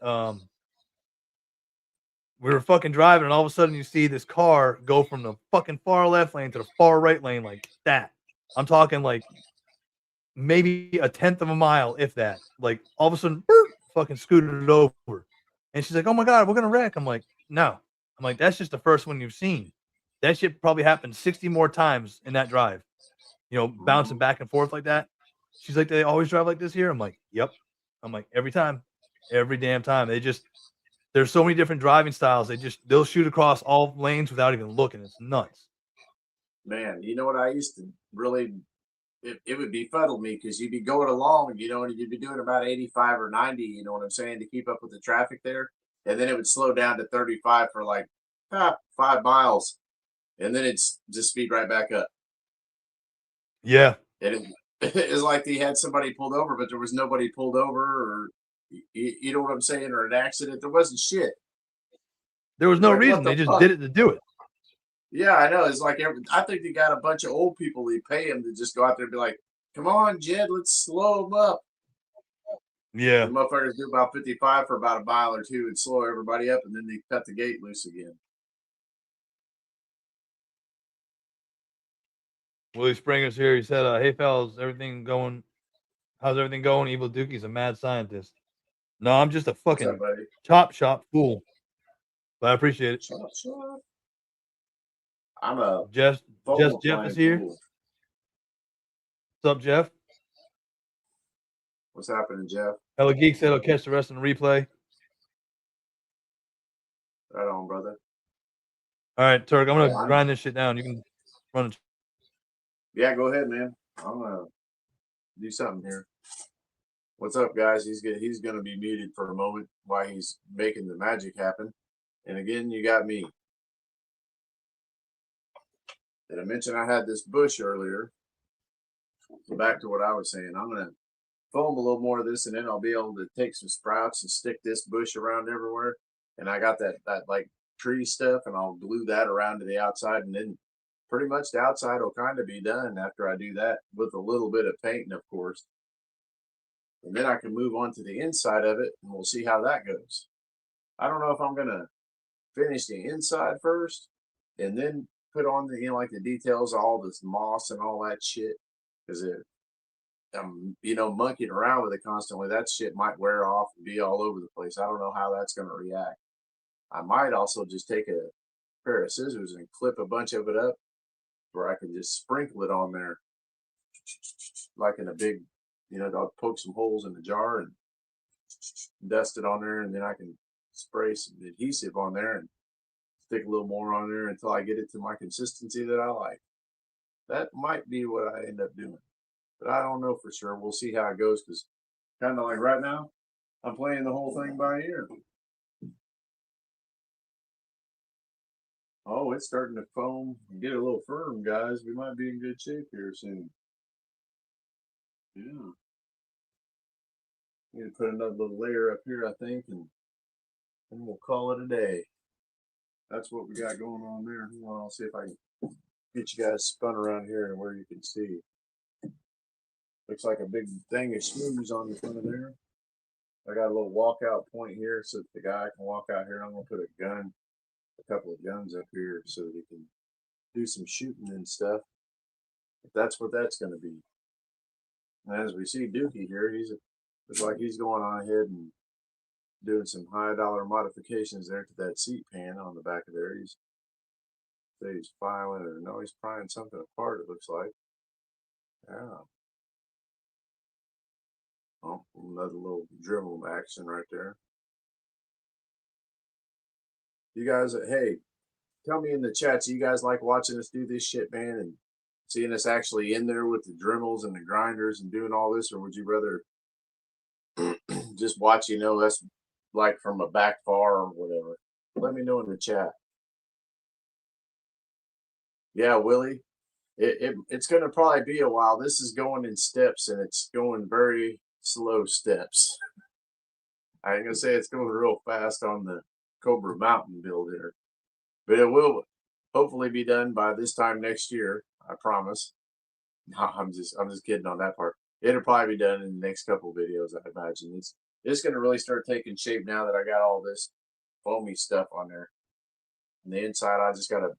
we were fucking driving, and all of a sudden you see this car go from the fucking far left lane to the far right lane like that. I'm talking like maybe 1/10 of a mile, if that. Like all of a sudden, fucking scooted it over. And she's like, oh my God, we're going to wreck. I'm like, no. I'm like, that's just the first one you've seen. That shit probably happened 60 more times in that drive, you know, bouncing back and forth like that. She's like, they always drive like this here? I'm like, yep. I'm like, every time, every damn time. There's so many different driving styles. They'll shoot across all lanes without even looking. It's nuts. Man, you know what I used to really, it would befuddle me because you'd be going along, you know, and you'd be doing about 85 or 90, you know what I'm saying, to keep up with the traffic there. And then it would slow down to 35 for like 5 miles. And then it's just speed right back up. Yeah. And it's like they had somebody pulled over, but there was nobody pulled over, or you know what I'm saying, or an accident. There wasn't shit. There was no reason. They just did it to do it. Yeah, I know. It's like I think they got a bunch of old people. They pay them to just go out there and be like, "Come on, Jed, let's slow them up." Yeah, the motherfuckers do about 55 for about a mile or 2 and slow everybody up, and then they cut the gate loose again. Willie Springer's here. He said, hey, fellas, everything going? How's everything going? Evil Dookie's a mad scientist. No, I'm just a fucking chop shop fool. But I appreciate it. Chop shop. I'm a Jeff is here. Fool. What's up, Jeff? What's happening, Jeff? Hella Geek said I'll catch the rest in the replay. Right on, brother. All right, Turk, I'm gonna grind this shit down. You can run it. Yeah, go ahead, man. I'm gonna do something here. What's up, guys? He's gonna be muted for a moment while he's making the magic happen. And again, you got me. Did I mention I had this bush earlier? So back to what I was saying. I'm gonna foam a little more of this, and then I'll be able to take some sprouts and stick this bush around everywhere. And I got that like tree stuff, and I'll glue that around to the outside, and then pretty much the outside will kind of be done after I do that with a little bit of painting, of course. And then I can move on to the inside of it, and we'll see how that goes. I don't know if I'm gonna finish the inside first, and then put on the like the details of all this moss and all that shit, because you know, monkeying around with it constantly, that shit might wear off and be all over the place. I don't know how that's going to react. I might also just take a pair of scissors and clip a bunch of it up where I can just sprinkle it on there like in a big, you know, I'll poke some holes in the jar and dust it on there, and then I can spray some adhesive on there and stick a little more on there until I get it to my consistency that I like. That might be what I end up doing, but I don't know for sure. We'll see how it goes, because kind of like right now, I'm playing the whole thing by ear. Oh, it's starting to foam and get a little firm, guys. We might be in good shape here soon. Yeah. Need to put another little layer up here, I think, and then we'll call it a day. That's what we got going on there. Well, I'll see if I can get you guys spun around here and where you can see. Looks like a big thing of smooths on the front of there. I got a little walkout point here so that the guy can walk out here. I'm gonna put a couple of guns up here so that he can do some shooting and stuff. If that's what that's gonna be. And as we see Dookie here, looks like he's going on ahead and doing some high dollar modifications there to that seat pan on the back of there. He's filing, or no, he's prying something apart, it looks like. Yeah. Oh, another little dribble action right there. You guys, hey, tell me in the chat, do you guys like watching us do this shit, man, and seeing us actually in there with the Dremels and the grinders and doing all this, or would you rather just watch, you know, us like from a back far or whatever? Let me know in the chat. Yeah, Willie, it's going to probably be a while. This is going in steps, and it's going very slow steps. I ain't going to say it's going real fast on the Cobra Mountain build here, but it will hopefully be done by this time next year. I promise. No, I'm just kidding on that part. It'll probably be done in the next couple of videos, I imagine. It's going to really start taking shape now that I got all this foamy stuff on there. On the inside, I just got to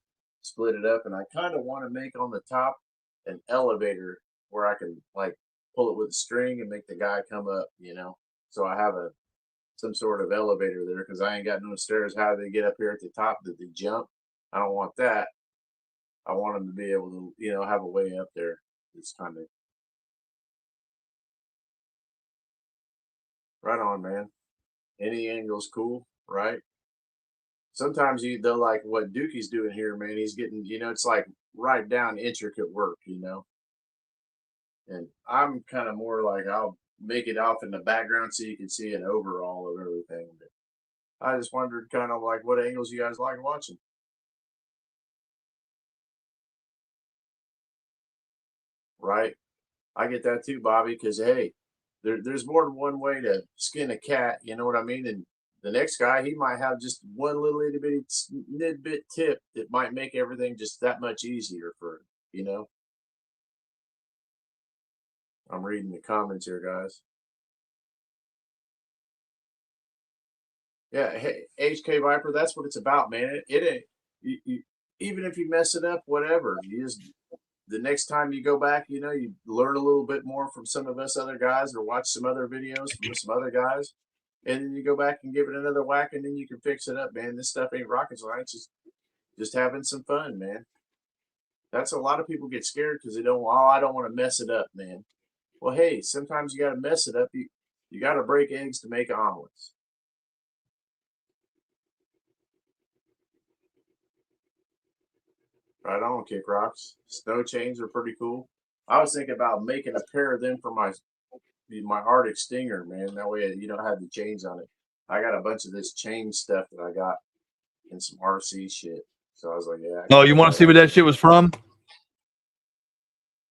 split it up, and I kind of want to make on the top an elevator where I can like pull it with a string and make the guy come up, you know. So I have some sort of elevator there, because I ain't got no stairs. How do they get up here at the top? Did they jump? I don't want that. I want them to be able to, you know, have a way up there. It's kind of right on, man. Any angle's cool, right? Sometimes they'll like what Dookie's doing here, man. He's getting, you know, it's like right down intricate work, you know. And I'm kind of more like, I'll make it off in the background so you can see an overall of everything. But I just wondered kind of like what angles you guys like watching. Right? I get that too, Bobby, because hey, there's more than one way to skin a cat, you know what I mean? And the next guy, he might have just one little itty bitty nidbit tip that might make everything just that much easier for him, you know? I'm reading the comments here, guys. Yeah, hey, HK Viper, that's what it's about, man. It ain't, even if you mess it up, whatever, you just, the next time you go back, you know, you learn a little bit more from some of us other guys, or watch some other videos from some other guys, and then you go back and give it another whack, and then you can fix it up, man. This stuff ain't rocket science. Just having some fun, man. That's a lot of people get scared because they don't. Oh, I don't want to mess it up, man. Well, hey, sometimes you got to mess it up. You got to break eggs to make omelets. Right on, Kick Rocks. Snow chains are pretty cool. I was thinking about making a pair of them for my Arctic Stinger, man. That way you don't have the chains on it. I got a bunch of this chain stuff that I got in some RC shit. So I was like, yeah. Oh, you want to see what that shit was from?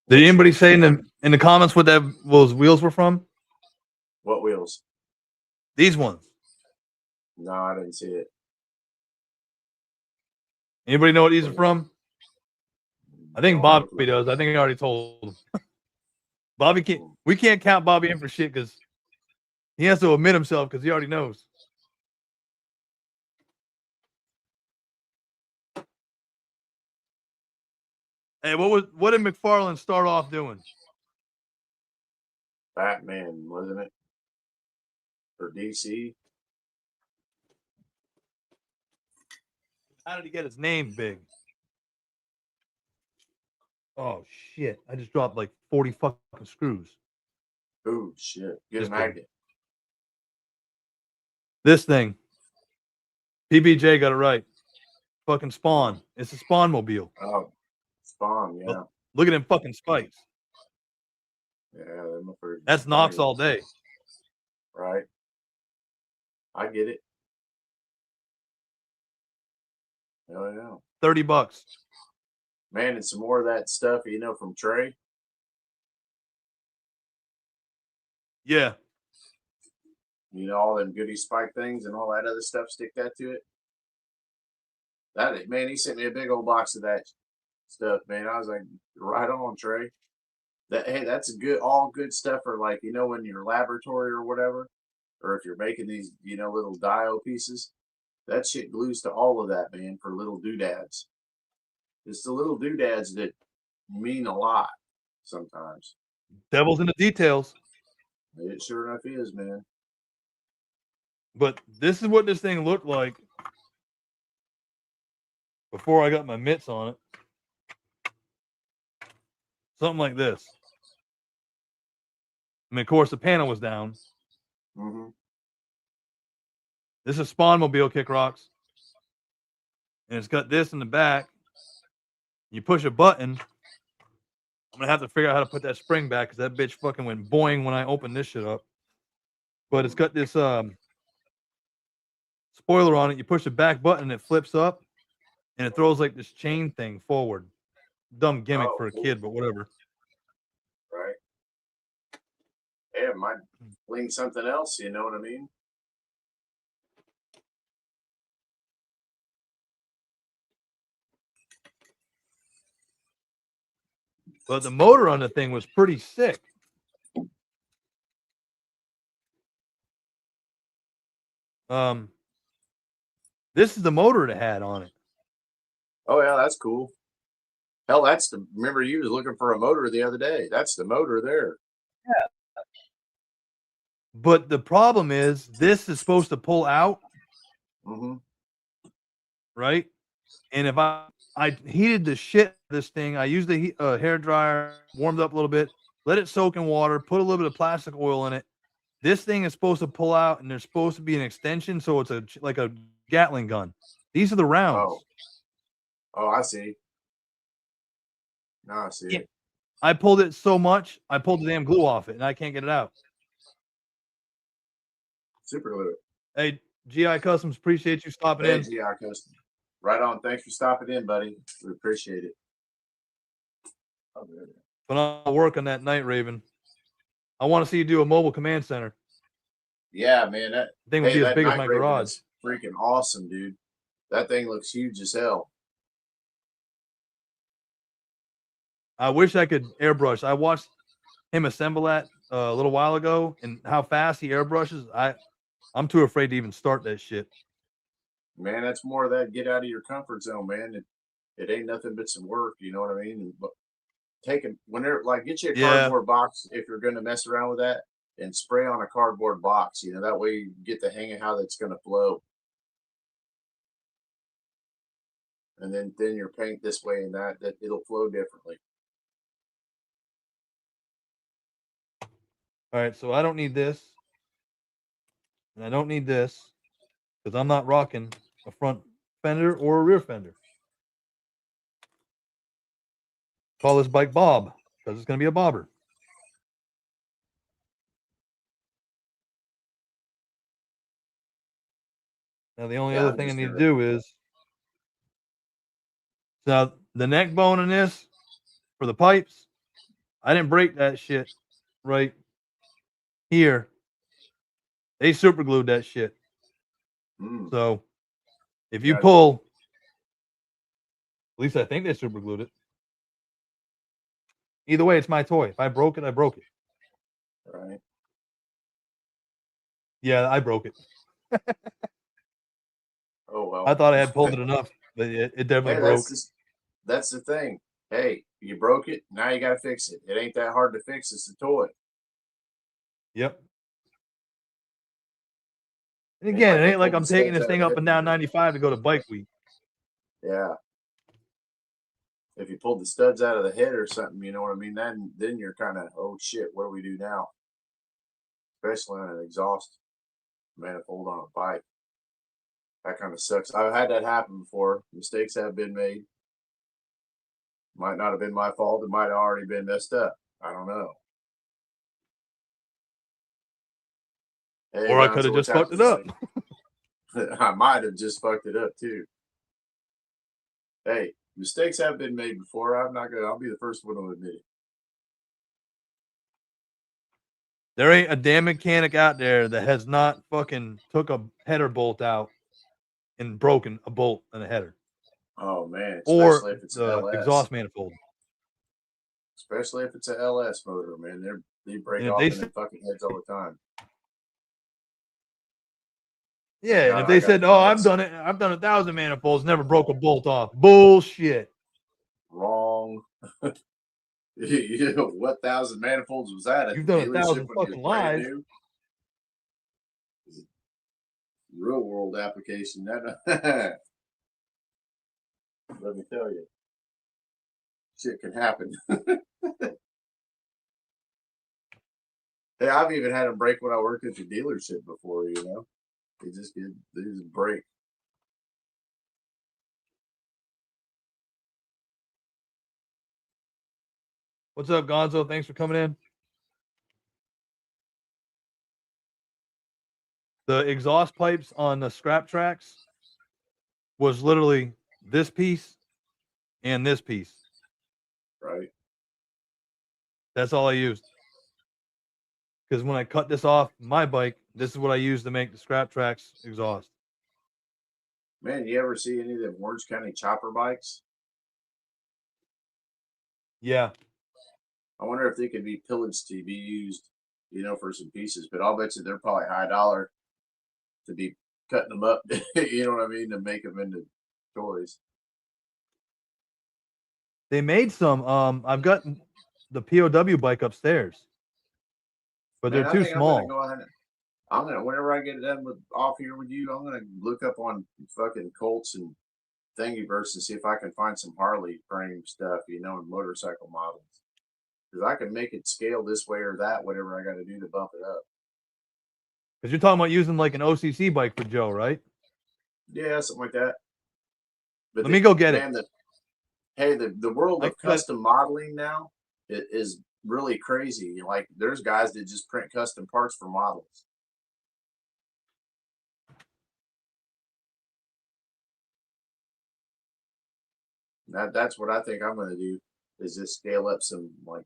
Did anybody say in the comments what those wheels were from? What wheels? These ones. No, I didn't see it. Anybody know what these are from? I think Bobby does. I think I already told him. Bobby can't. We can't count Bobby in for shit because he has to admit himself because he already knows. Hey, what did McFarlane start off doing? Batman, wasn't it? For DC. How did he get his name big? Oh shit! I just dropped like 40 fucking screws. Oh shit! Get Just a kidding. magnet. This thing. PBJ got it right. Fucking Spawn. It's a Spawn mobile. Oh, Spawn. Yeah, Look at them fucking spikes. yeah. Them are That's Knox all day. right? I get it. Oh yeah. $30. Man, and some more of that stuff, from Trey. Yeah. All them goodie spike things and all that other stuff. Stick that to it. Man, he sent me a big old box of that stuff, man. I was like, right on, Trey. Hey, that's all good stuff for like, in your laboratory or whatever, or if you're making these, little dio pieces. That shit glues to all of that, man, for little doodads. It's the little doodads that mean a lot sometimes. Devil's in the details. It sure enough is, man. But this is what this thing looked like before I got my mitts on it. Something like this. I mean, of course, the panel was down. Mm-hmm. This is Spawn Mobile Kick Rocks. And it's got this in the back. You push a button. I'm going to have to figure out how to put that spring back because that bitch fucking went boing when I opened this shit up. But it's got this spoiler on it. You push the back button and it flips up. And it throws like this chain thing forward. Dumb gimmick for a kid, but whatever. Right. Yeah, it might fling something else, you know what I mean? But the motor on the thing was pretty sick. This is the motor it had on it. Oh yeah, that's cool. Hell, remember you was looking for a motor the other day. That's the motor there. Yeah. But the problem is this is supposed to pull out. Mm-hmm. Right? And if I heated the shit of this thing, I used the hair dryer, warmed up a little bit, let it soak in water, put a little bit of plastic oil in it. This thing is supposed to pull out, and there's supposed to be an extension, so it's like a Gatling gun. These are the rounds. Oh, I see. No, I see. Yeah. I pulled it so much, I pulled the damn glue off it, and I can't get it out. Super glue. Hey, GI Customs, appreciate you stopping in. GI Customs. Right on. Thanks for stopping in, buddy. We appreciate it. Phenomenal work on that night, Raven. I want to see you do a mobile command center. Yeah, man. That thing would be as big as my garage. Freaking awesome, dude. That thing looks huge as hell. I wish I could airbrush. I watched him assemble that a little while ago, and how fast he airbrushes. I'm too afraid to even start that shit. Man, that's more of that get out of your comfort zone, man. It ain't nothing but some work, you know what I mean? But get you a cardboard box if you're going to mess around with that, and spray on a cardboard box. That way you get the hang of how that's going to flow. And then thin your paint this way and that it'll flow differently. All right, so I don't need this, and I don't need this, because I'm not rocking a front fender or a rear fender. Call this bike Bob, because it's going to be a bobber. Now, the only other thing I need to do is, now the neck bone in this for the pipes, I didn't break that shit right here. They super glued that shit. So if you pull, at least I think they super glued it. Either way, it's my toy. If I broke it, I broke it. All right. Yeah, I broke it. Oh, well. I thought I had pulled it enough, but it definitely broke. That's the thing. Hey, you broke it. Now you got to fix it. It ain't that hard to fix. It's a toy. Yep. And again, it ain't like pull I'm the taking studs this out thing of up the and head. down 95 to go to bike week. Yeah. If you pulled the studs out of the head or something, you know what I mean? Then you're kind of, oh shit, what do we do now? Especially on an exhaust manifold on a bike. That kind of sucks. I've had that happen before. Mistakes have been made. Might not have been my fault. It might have already been messed up. I don't know. Hey, Or I could have Gonzo, what's just fucked it up. happening? I might have just fucked it up too. Hey, mistakes have been made before. I'll be the first one to admit it. There ain't a damn mechanic out there that has not fucking took a header bolt out and broken a bolt and a header. Oh man, Or especially if it's the LS. exhaust manifold. Especially if it's a LS motor, man. They break And if off they in their fucking heads all the time. Yeah, and if I they got said, "Oh, I've done it. I've done 1,000 manifolds, never broke a bolt off." Bullshit. wrong. You know, what 1,000 manifolds was that at You've the done dealership 1,000 when you fucking was brand lives. new? Real world application. That let me tell you, shit can happen. Hey, I've even had them break when I worked at the dealership before. You know, they just break. What's up, Gonzo? Thanks for coming in. The exhaust pipes on the scrap tracks was literally this piece and this piece. Right. That's all I used. Because when I cut this off my bike, this is what I used to make the scrap tracks exhaust. Man, you ever see any of the Orange County chopper bikes? Yeah. I wonder if they could be pillaged to be used, you know, for some pieces. But I'll bet you they're probably high dollar to be cutting them up. You know what I mean? To make them into toys. They made some. I've got the POW bike upstairs, but Man, they're I too think I'm gonna small. go ahead and whenever I get done with off here with you, I'm gonna look up on fucking Colts and Thingiverse and see if I can find some Harley frame stuff, you know, and motorcycle models. Because I can make it scale this way or that, whatever I got to do to bump it up. Because you're talking about using like an OCC bike for Joe, right? Yeah, something like that. But Let me go get it. The world of I got custom modeling now is really crazy. Like there's guys that just print custom parts for models. That's what I think I'm going to do is just scale up some like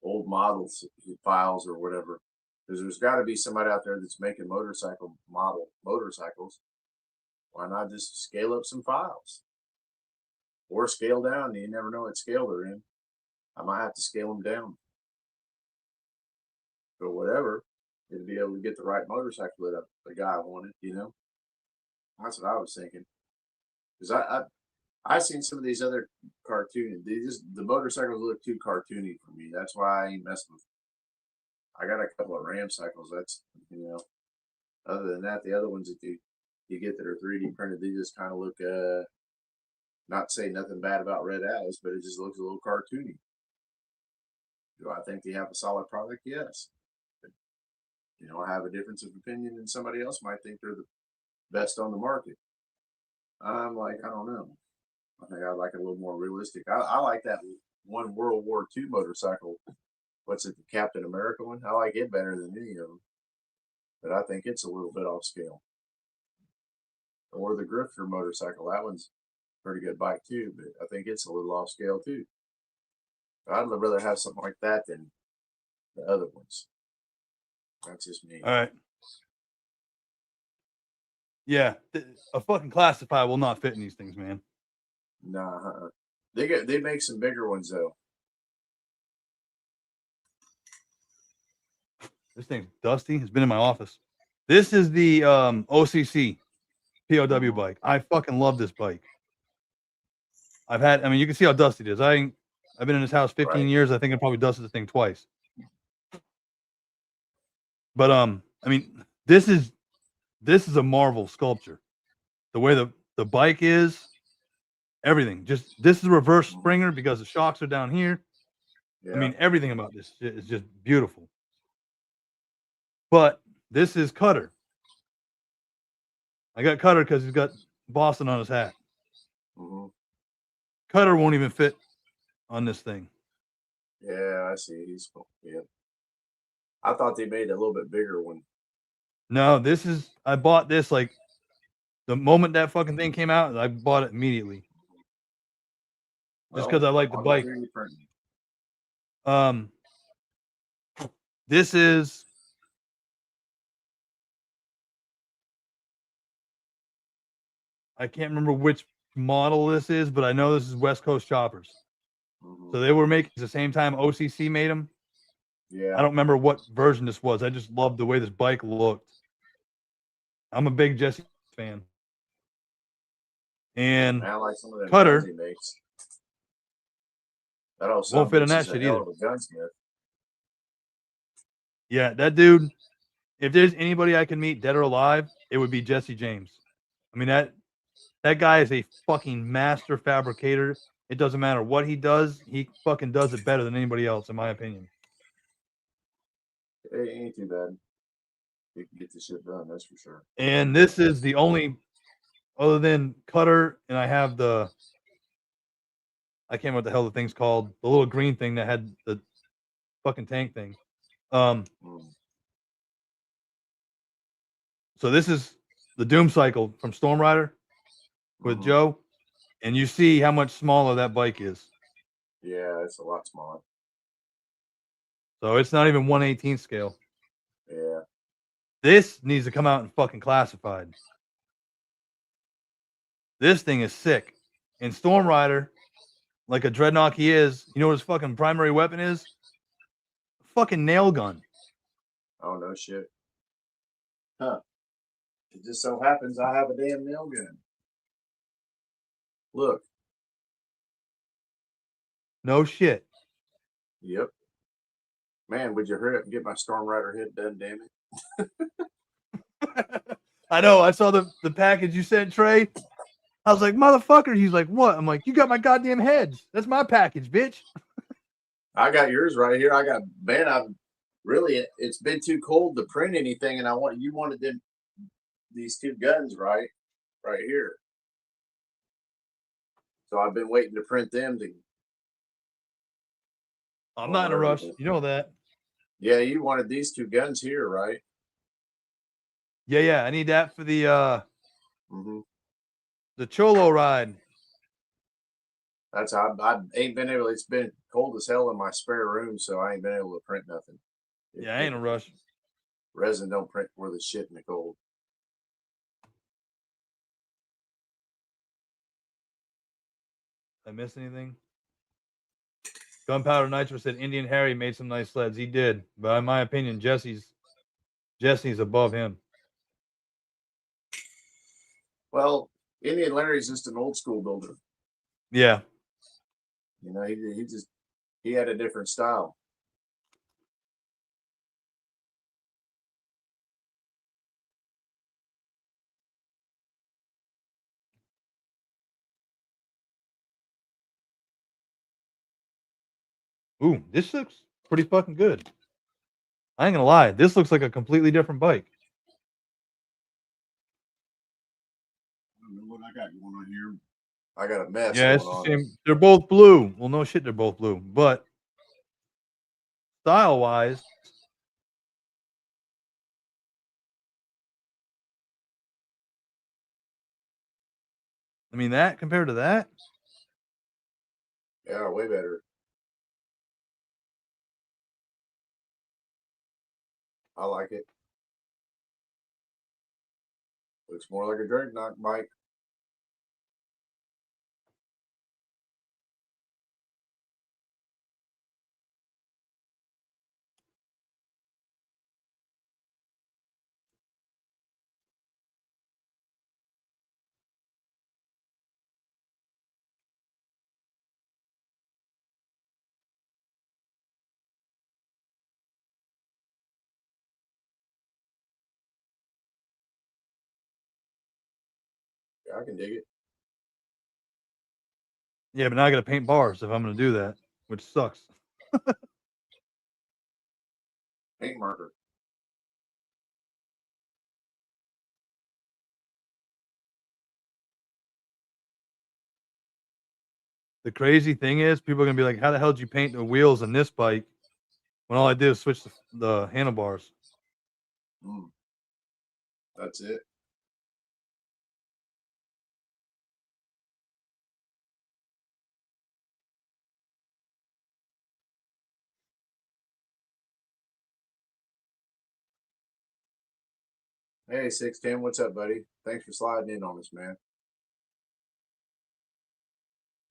old models files or whatever. Because there's got to be somebody out there that's making motorcycles. Why not just scale up some files or scale down? You never know what scale they're in. I might have to scale them down, but whatever. To be able to get the right motorcycle that the guy wanted, you know. That's what I was thinking. Because I seen some of these other cartoons. The motorcycles look too cartoony for me. That's why I ain't messing with them. I got a couple of Ram cycles. That's, you know, other than that, the other ones that you get that are 3D printed, they just kind of look, not say nothing bad about Red Alice, but it just looks a little cartoony. Do I think they have a solid product? Yes. But, you know, I have a difference of opinion, and somebody else might think they're the best on the market. I'm like, I don't know. I think I like it a little more realistic. I like that one World War II motorcycle. What's it, the Captain America one? I like it better than any of them. But I think it's a little bit off scale. Or the Grifter motorcycle. That one's a pretty good bike too, but I think it's a little off scale too. I'd rather have something like that than the other ones. That's just me. all right. Yeah, a fucking classified will not fit in these things, man. Nah, they make some bigger ones though. This thing's dusty. It's been in my office. This is the OCC POW bike. I fucking love this bike. I mean, you can see how dusty it is. I've been in this house 15 years. I think I probably dusted the thing twice. But I mean, this is a marvel sculpture. The way the bike is, everything. Just this is a reverse Springer because the shocks are down here. Yeah. I mean, everything about this is just beautiful. But this is Cutter. I got Cutter because he's got Boston on his hat. Mm-hmm. Cutter won't even fit on this thing. Yeah, I see. He's yeah. I thought they made a little bit bigger one. No, this is. I bought this like the moment that fucking thing came out. I bought it immediately. Just because I like the bike. This is. I can't remember which model this is, but I know this is West Coast Choppers. Mm-hmm. So they were making at the same time OCC made them. Yeah. I don't remember what version this was. I just loved the way this bike looked. I'm a big Jesse fan. And I like some of the Cutter he makes. That all won't fit in that shit either. Gunsmith. Yeah, that dude. If there's anybody I can meet dead or alive, it would be Jesse James. I mean that guy is a fucking master fabricator. It doesn't matter what he does, he fucking does it better than anybody else, in my opinion. It ain't too bad. You can get this shit done, that's for sure. And this is the only, other than Cutter, and I have the, I can't remember what the hell the thing's called, the little green thing that had the fucking tank thing. So this is the Doom Cycle from Storm Rider with Joe, and you see how much smaller that bike is. Yeah, it's a lot smaller. So it's not even 1/18 scale. Yeah. This needs to come out in fucking classified. This thing is sick. And Storm Rider, like a dreadnought he is, you know what his fucking primary weapon is? Fucking nail gun. Oh, no shit. Huh. It just so happens I have a damn nail gun. Look. No shit. Yep. Man, would you hurry up and get my Storm Rider head done, damn it? I know. I saw the package you sent, Trey. I was like, motherfucker. He's like, what? I'm like, you got my goddamn heads. That's my package, bitch. I got yours right here. I got, man, I've really, it's been too cold to print anything, and you wanted them, these two guns, right here. So I've been waiting to print them to. I'm not in a rush. You know that. Yeah, you wanted these two guns here, right? Yeah. I need that for the Cholo ride. That's I ain't been able. It's been cold as hell in my spare room, so I ain't been able to print nothing. Yeah, I ain't in a rush. Resin don't print worth a shit in the cold. Did I miss anything? Gunpowder Nitro said Indian Harry made some nice sleds. He did, but in my opinion, Jesse's above him. Well, Indian Larry's just an old school builder. Yeah. You know, he had a different style. Ooh, this looks pretty fucking good. I ain't gonna lie. This looks like a completely different bike. I don't know what I got going on here. I got a mess. Yeah, it's the same. They're both blue. Well, no shit, they're both blue. But style-wise, I mean, that compared to that? Yeah, way better. I like it. Looks more like a dreadnought bike. I can dig it. Yeah, but now I got to paint bars if I'm going to do that, which sucks. Paint marker. The crazy thing is, people are going to be like, how the hell did you paint the wheels on this bike when all I did was switch the handlebars? That's it. Hey, 610, what's up, buddy? Thanks for sliding in on us, man.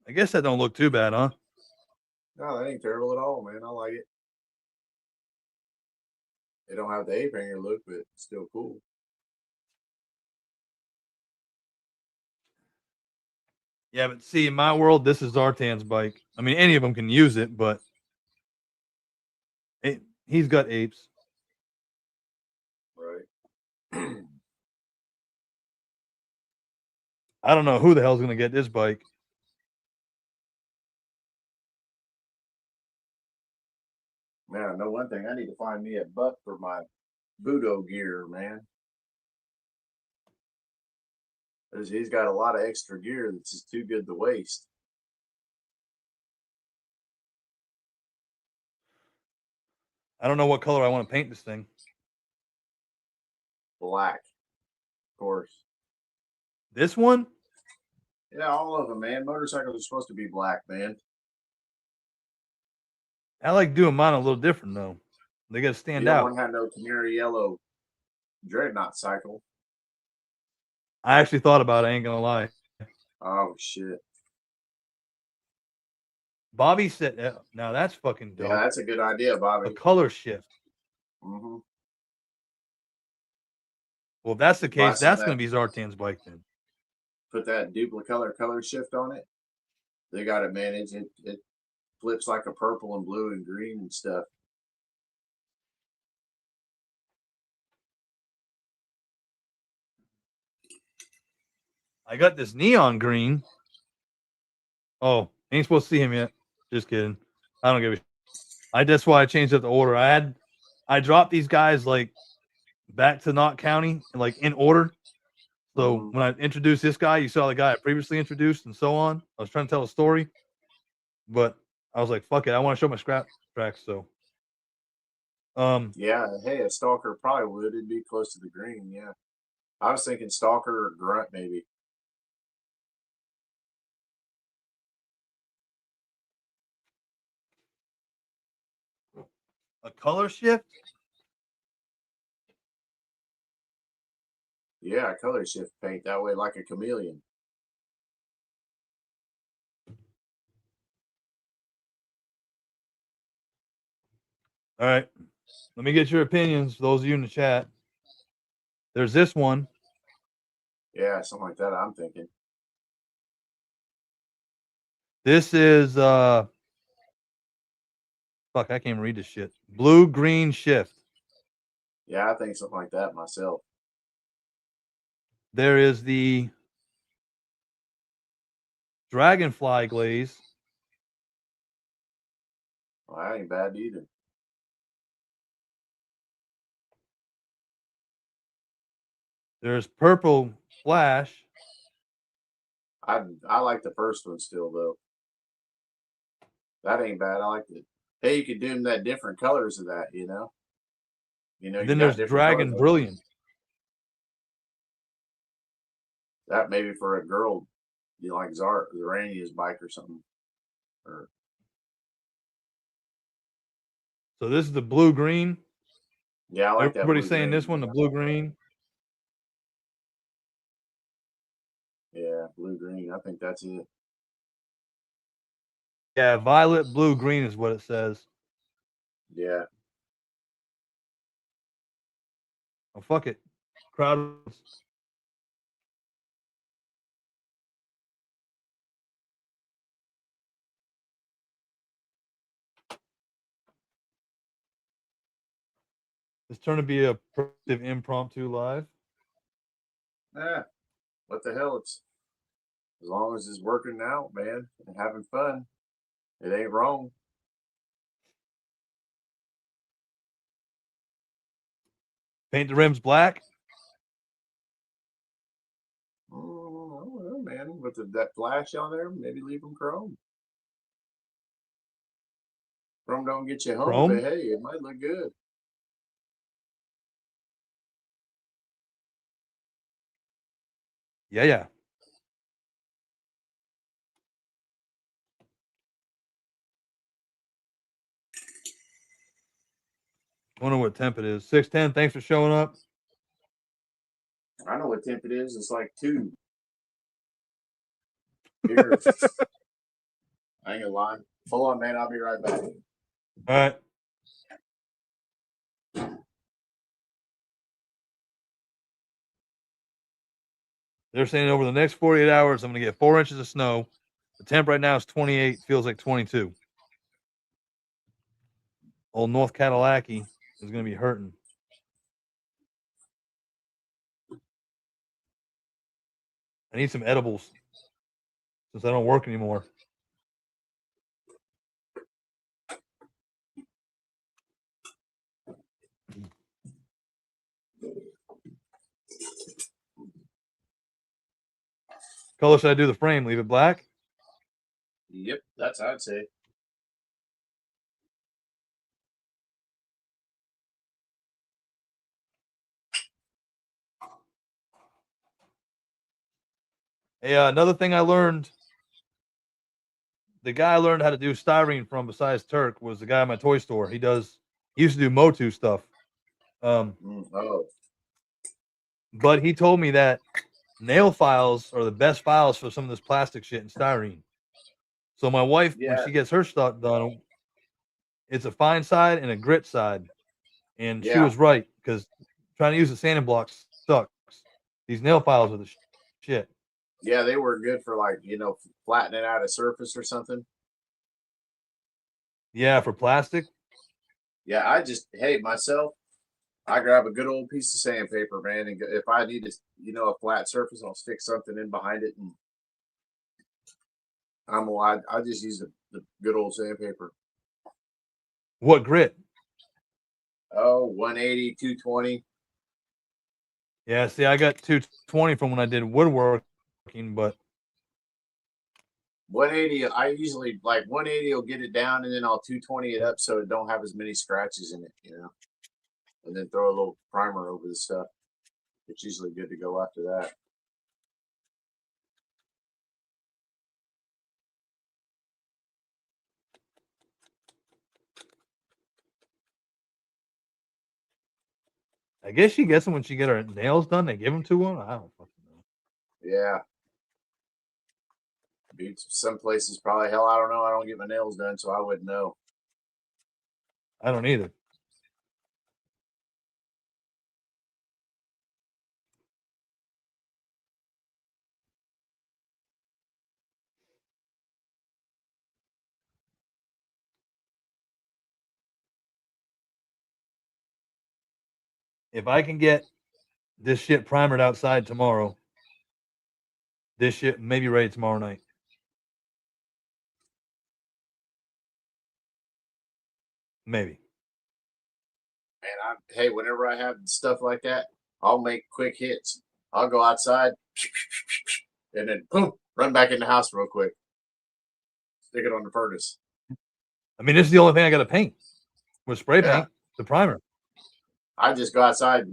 I guess that don't look too bad, huh? No, that ain't terrible at all, man. I like it. They don't have the A-hanger look, but it's still cool. Yeah, but see, in my world, this is Zartan's bike. I mean, any of them can use it, but he's got apes. Right. I don't know who the hell's going to get this bike. Man, I know one thing. I need to find me a buck for my Budo gear, man. He's got a lot of extra gear that's just too good to waste. I don't know what color I want to paint this thing. Black, of course. This one? Yeah, all of them, man. Motorcycles are supposed to be black, man. I like doing mine a little different, though. They got to stand You don't out. want to have no canary yellow dreadnought cycle. I actually thought about it, I ain't going to lie. Oh, shit. Bobby said, now that's fucking dope. Yeah, that's a good idea, Bobby. A color shift. Mm-hmm. Well, if that's the case, that's going to be Zartan's bike then. Put that duplicolor color shift on it. They got it managed. It flips like a purple and blue and green and stuff. I got this neon green. Oh, ain't supposed to see him yet. Just kidding. I don't give a. That's why I changed up the order. I dropped these guys like back to Knott County, like in order. So when I introduced this guy, you saw the guy I previously introduced, and so on. I was trying to tell a story, but I was like, "Fuck it, I want to show my scrap tracks." So, yeah, hey, a Stalker probably would. It'd be close to the green. Yeah, I was thinking Stalker or Grunt maybe. a color shift. Yeah, color shift paint that way like a chameleon. All right, let me get your opinions. Those of you in the chat. There's this one. Yeah, something like that. I'm thinking. This is fuck, I can't even read this shit. Blue green shift. Yeah, I think something like that myself. There is the Dragonfly glaze. Well, that ain't bad either. There's purple flash. I like the first one still though. That ain't bad. I like it. Hey, you could do them that different colors of that, you know. You know. And then there's Dragon Brilliant. That maybe for a girl, you know, like Zarania's bike or something. Or So this is the blue green. yeah, I like that. Everybody's saying this one, the blue green. Yeah, blue green. I think that's it. Yeah, violet, blue, green is what it says. Yeah. Oh, fuck it. Crowd. It's turned to be a productive impromptu live. What the hell? It's As long as it's working out, man, and having fun, it ain't wrong. Paint the rims black. I don't know, man. With that flash on there, maybe leave them chrome. Chrome don't get you home, Chrome? but hey, it might look good. Yeah. Wonder what temp it is. 610. Thanks for showing up. I know what temp it is. It's like 2. Here. I ain't gonna lie. Hold on, man. I'll be right back. All right. They're saying over the next 48 hours, I'm going to get 4 inches of snow. The temp right now is 28. Feels like 22. Old North Cadillac is going to be hurting. I need some edibles since I don't work anymore. Color should I do the frame? Leave it black? Yep, that's I'd say. Hey, another thing I learned, the guy I learned how to do styrene from besides Turk was the guy at my toy store. He used to do Motu stuff. But he told me that nail files are the best files for some of this plastic shit and styrene. So my wife, when she gets her stuff done, it's a fine side and a grit side. And she was right, because trying to use the sanding blocks sucks. These nail files are the shit. Yeah, they were good for, like, flattening out a surface or something. Yeah, for plastic. Yeah, myself, I grab a good old piece of sandpaper, man, and if I need a flat surface, I'll stick something in behind it, and I just use the good old sandpaper. What grit? Oh, 180, 220. Yeah, see, I got 220 from when I did woodworking, but 180, I usually, like, 180 will get it down, and then I'll 220 it up so it don't have as many scratches in it, and then throw a little primer over the stuff. It's usually good to go after that. I guess she gets them when she get her nails done. They give them to her. I don't fucking know. Yeah. Dude, some places probably, hell, I don't know. I don't get my nails done, so I wouldn't know. I don't either. If I can get this shit primered outside tomorrow, this shit may be ready tomorrow night. Maybe. Man, hey, whenever I have stuff like that, I'll make quick hits. I'll go outside and then boom, run back in the house real quick. Stick it on the furnace. I mean, this is the only thing I got to paint with spray paint, the primer. I just go outside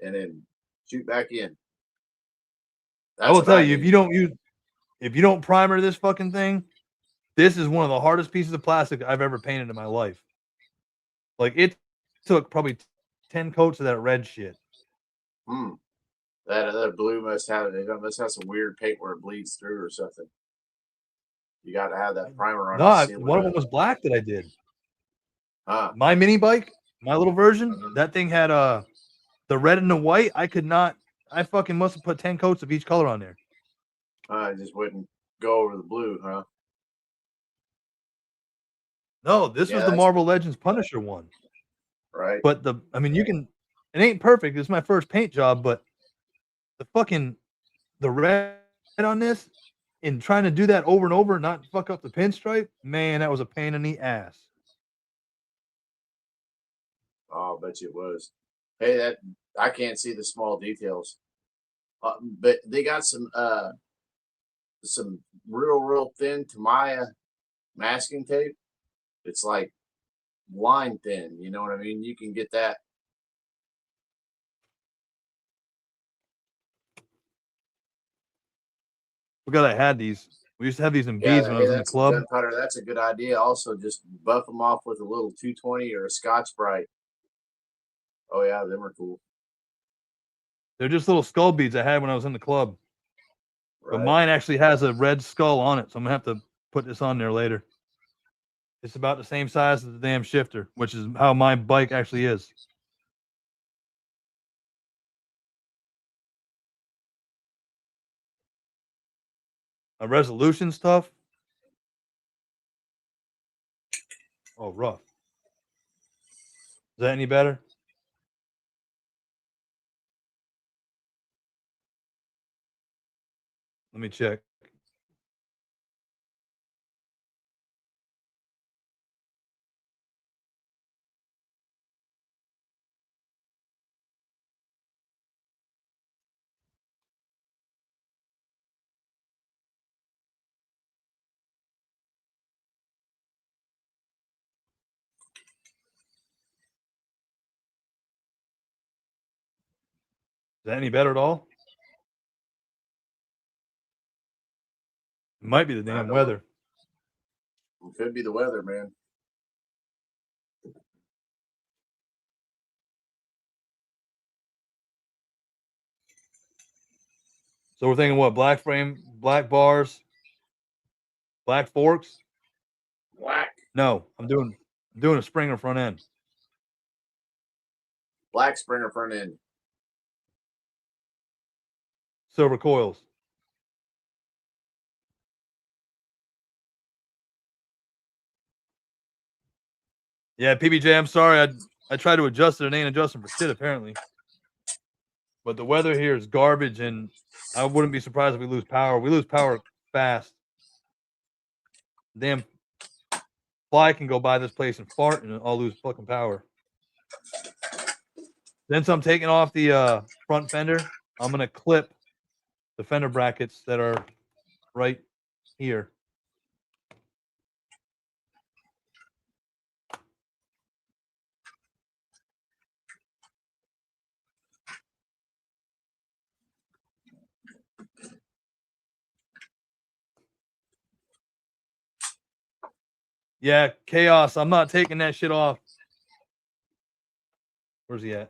and then shoot back in. I will tell you, if you don't primer this fucking thing, this is one of the hardest pieces of plastic I've ever painted in my life. Like, it took probably 10 coats of that red shit. That blue must have some weird paint where it bleeds through or something. You got to have that primer on. No, one of them was black that I did. My mini bike, my little version, that thing had the red and the white. I fucking must have put 10 coats of each color on there. I just wouldn't go over the blue, huh? No, this was the Marvel Legends Punisher one. Right. But it ain't perfect. This is my first paint job, but the red on this and trying to do that over and over and not fuck up the pinstripe, man, that was a pain in the ass. Oh, I bet you it was. Hey, that I can't see the small details, but they got some real thin Tamiya masking tape. It's like line thin. You know what I mean? You can get that. Forgot I had these. We used to have these in beads when I Hey, was in the that's a club. gunpowder. That's a good idea. Also, just buff them off with a little 220 or a Scotch-Brite. Oh yeah, them are cool. They're just little skull beads I had when I was in the club. Right. But mine actually has a red skull on it, so I'm gonna have to put this on there later. It's about the same size as the damn shifter, which is how my bike actually is. A resolution stuff. Oh, rough. Is that any better? Let me check. Is that any better at all? It might be the damn weather. It could be the weather, man. So we're thinking what? Black frame, black bars, black forks? Black. No, I'm doing a Springer front end. Black Springer front end. Silver coils. Yeah, PBJ, I'm sorry. I tried to adjust it. It ain't adjusting for shit, apparently. But the weather here is garbage, and I wouldn't be surprised if we lose power. We lose power fast. Damn fly can go by this place and fart, and I'll lose fucking power. Since I'm taking off the front fender, I'm going to clip the fender brackets that are right here. Yeah, Chaos. I'm not taking that shit off. Where's he at?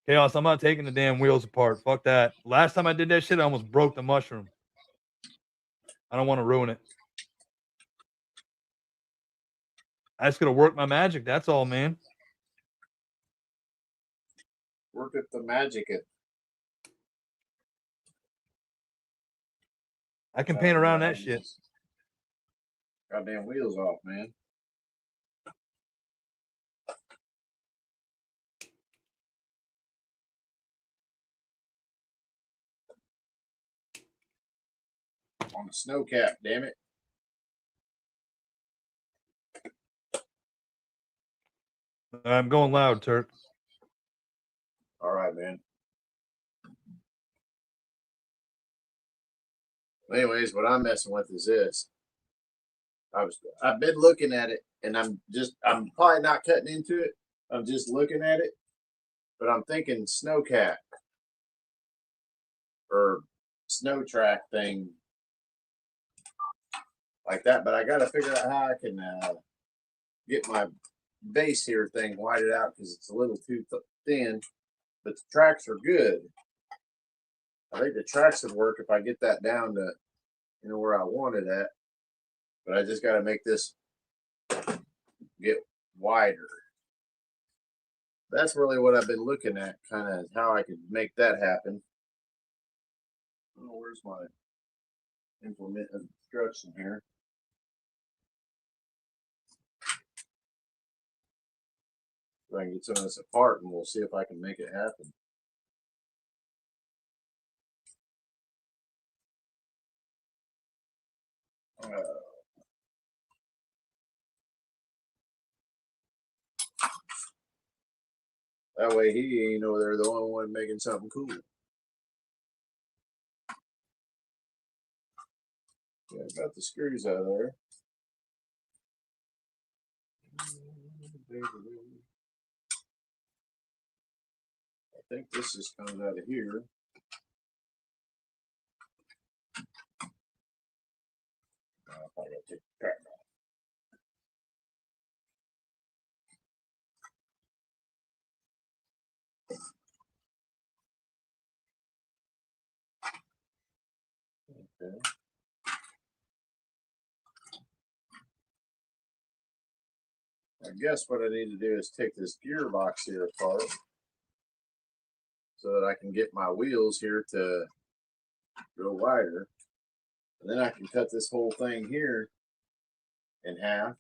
Chaos, I'm not taking the damn wheels apart. Fuck that. Last time I did that shit, I almost broke the mushroom. I don't want to ruin it. I just got to work my magic. That's all, man. Work at the magic. I can paint around that shit. Goddamn wheels off, man. On the snow cap, damn it. I'm going loud, Turk. All right, man. Anyways, what I'm messing with is this. I've been looking at it, and I'm probably not cutting into it. I'm just looking at it, but I'm thinking snow cap or snow track thing like that. But I got to figure out how I can get my base here thing whited out because it's a little too thin. But the tracks are good. I think the tracks would work if I get that down to where I want it at. But I just got to make this get wider. That's really what I've been looking at, kind of how I could make that happen. Oh, where's my implement instruction here? So I can get some of this apart, and we'll see if I can make it happen. That way he ain't over there the only one making something cool. Yeah, got the screws out of there. I think this just comes out of here. I gotta take the crap out. Okay. I guess what I need to do is take this gearbox here apart so that I can get my wheels here to go wider. And then I can cut this whole thing here in half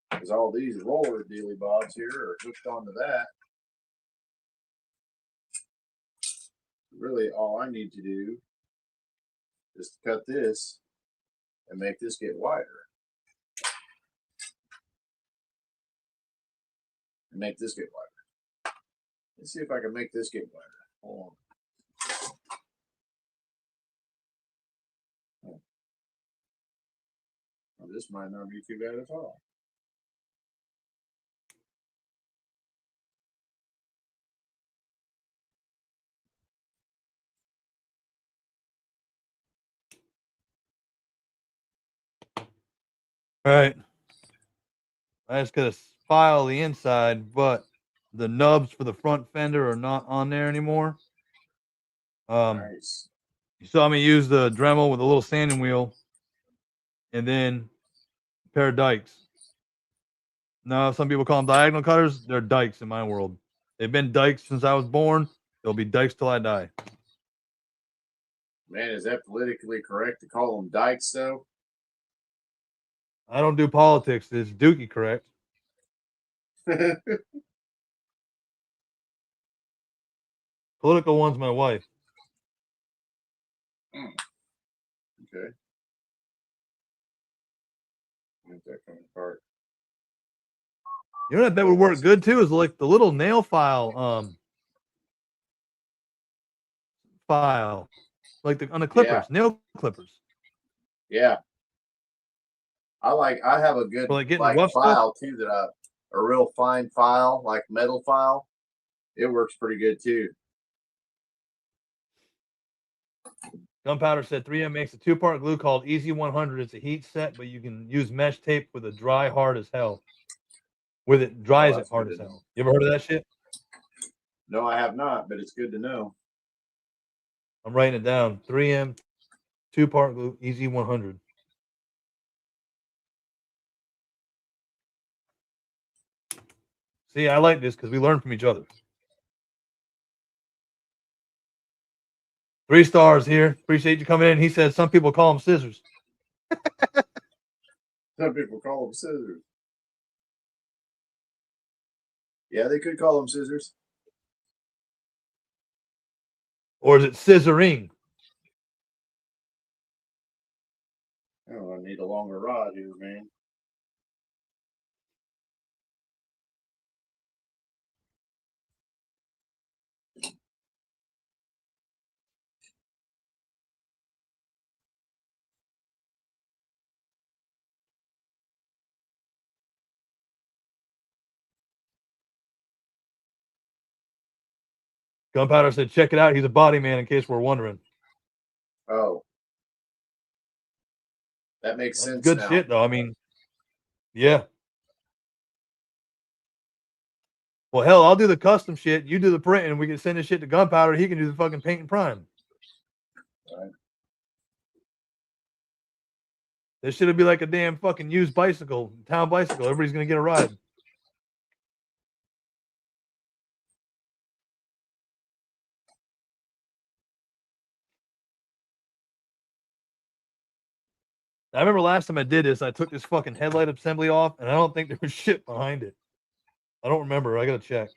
because all these roller dealy bobs here are hooked onto that. Really, all I need to do is cut this and make this get wider. And make this get wider. Let's see if I can make this get wider. Hold on. Well, this might not be too bad at all. All right. I just got to file the inside, but the nubs for the front fender are not on there anymore. Nice. You saw me use the Dremel with a little sanding wheel and then a pair of dikes. No, some people call them diagonal cutters. They're dikes in my world. They've been dikes since I was born. They'll be dikes till I die. Man, is that politically correct to call them dikes, though? I don't do politics. Is Dookie correct? Political one's my wife. Okay. Make that come apart. You know what that would work good too is like the little nail file, like on the clippers, nail clippers. Yeah. I have a good For like getting like rough file stuff. too that a real fine file, like metal file. It works pretty good too. Gunpowder said 3M makes a 2-part glue called Easy 100. It's a heat set, but you can use mesh tape with a dry hard as hell. With it dries it hard as hell. You ever heard of that shit? No, I have not, but it's good to know. I'm writing it down. 3M 2-part glue Easy 100. See, I like this because we learn from each other. 3 stars here. Appreciate you coming in. He said some people call them scissors. Some people call them scissors. Yeah, they could call them scissors. Or is it scissoring? Oh, I need a longer rod here, man. Gunpowder said, check it out. He's a body man in case we're wondering. Oh. That makes That's sense. good now. shit, though. I mean, yeah. Well, hell, I'll do the custom shit. You do the print, and we can send this shit to Gunpowder. He can do the fucking paint and prime. Right. This shit'll be like a damn fucking used bicycle, town bicycle. Everybody's gonna get a ride. I remember last time I did this, I took this fucking headlight assembly off, and I don't think there was shit behind it. I don't remember. I gotta check.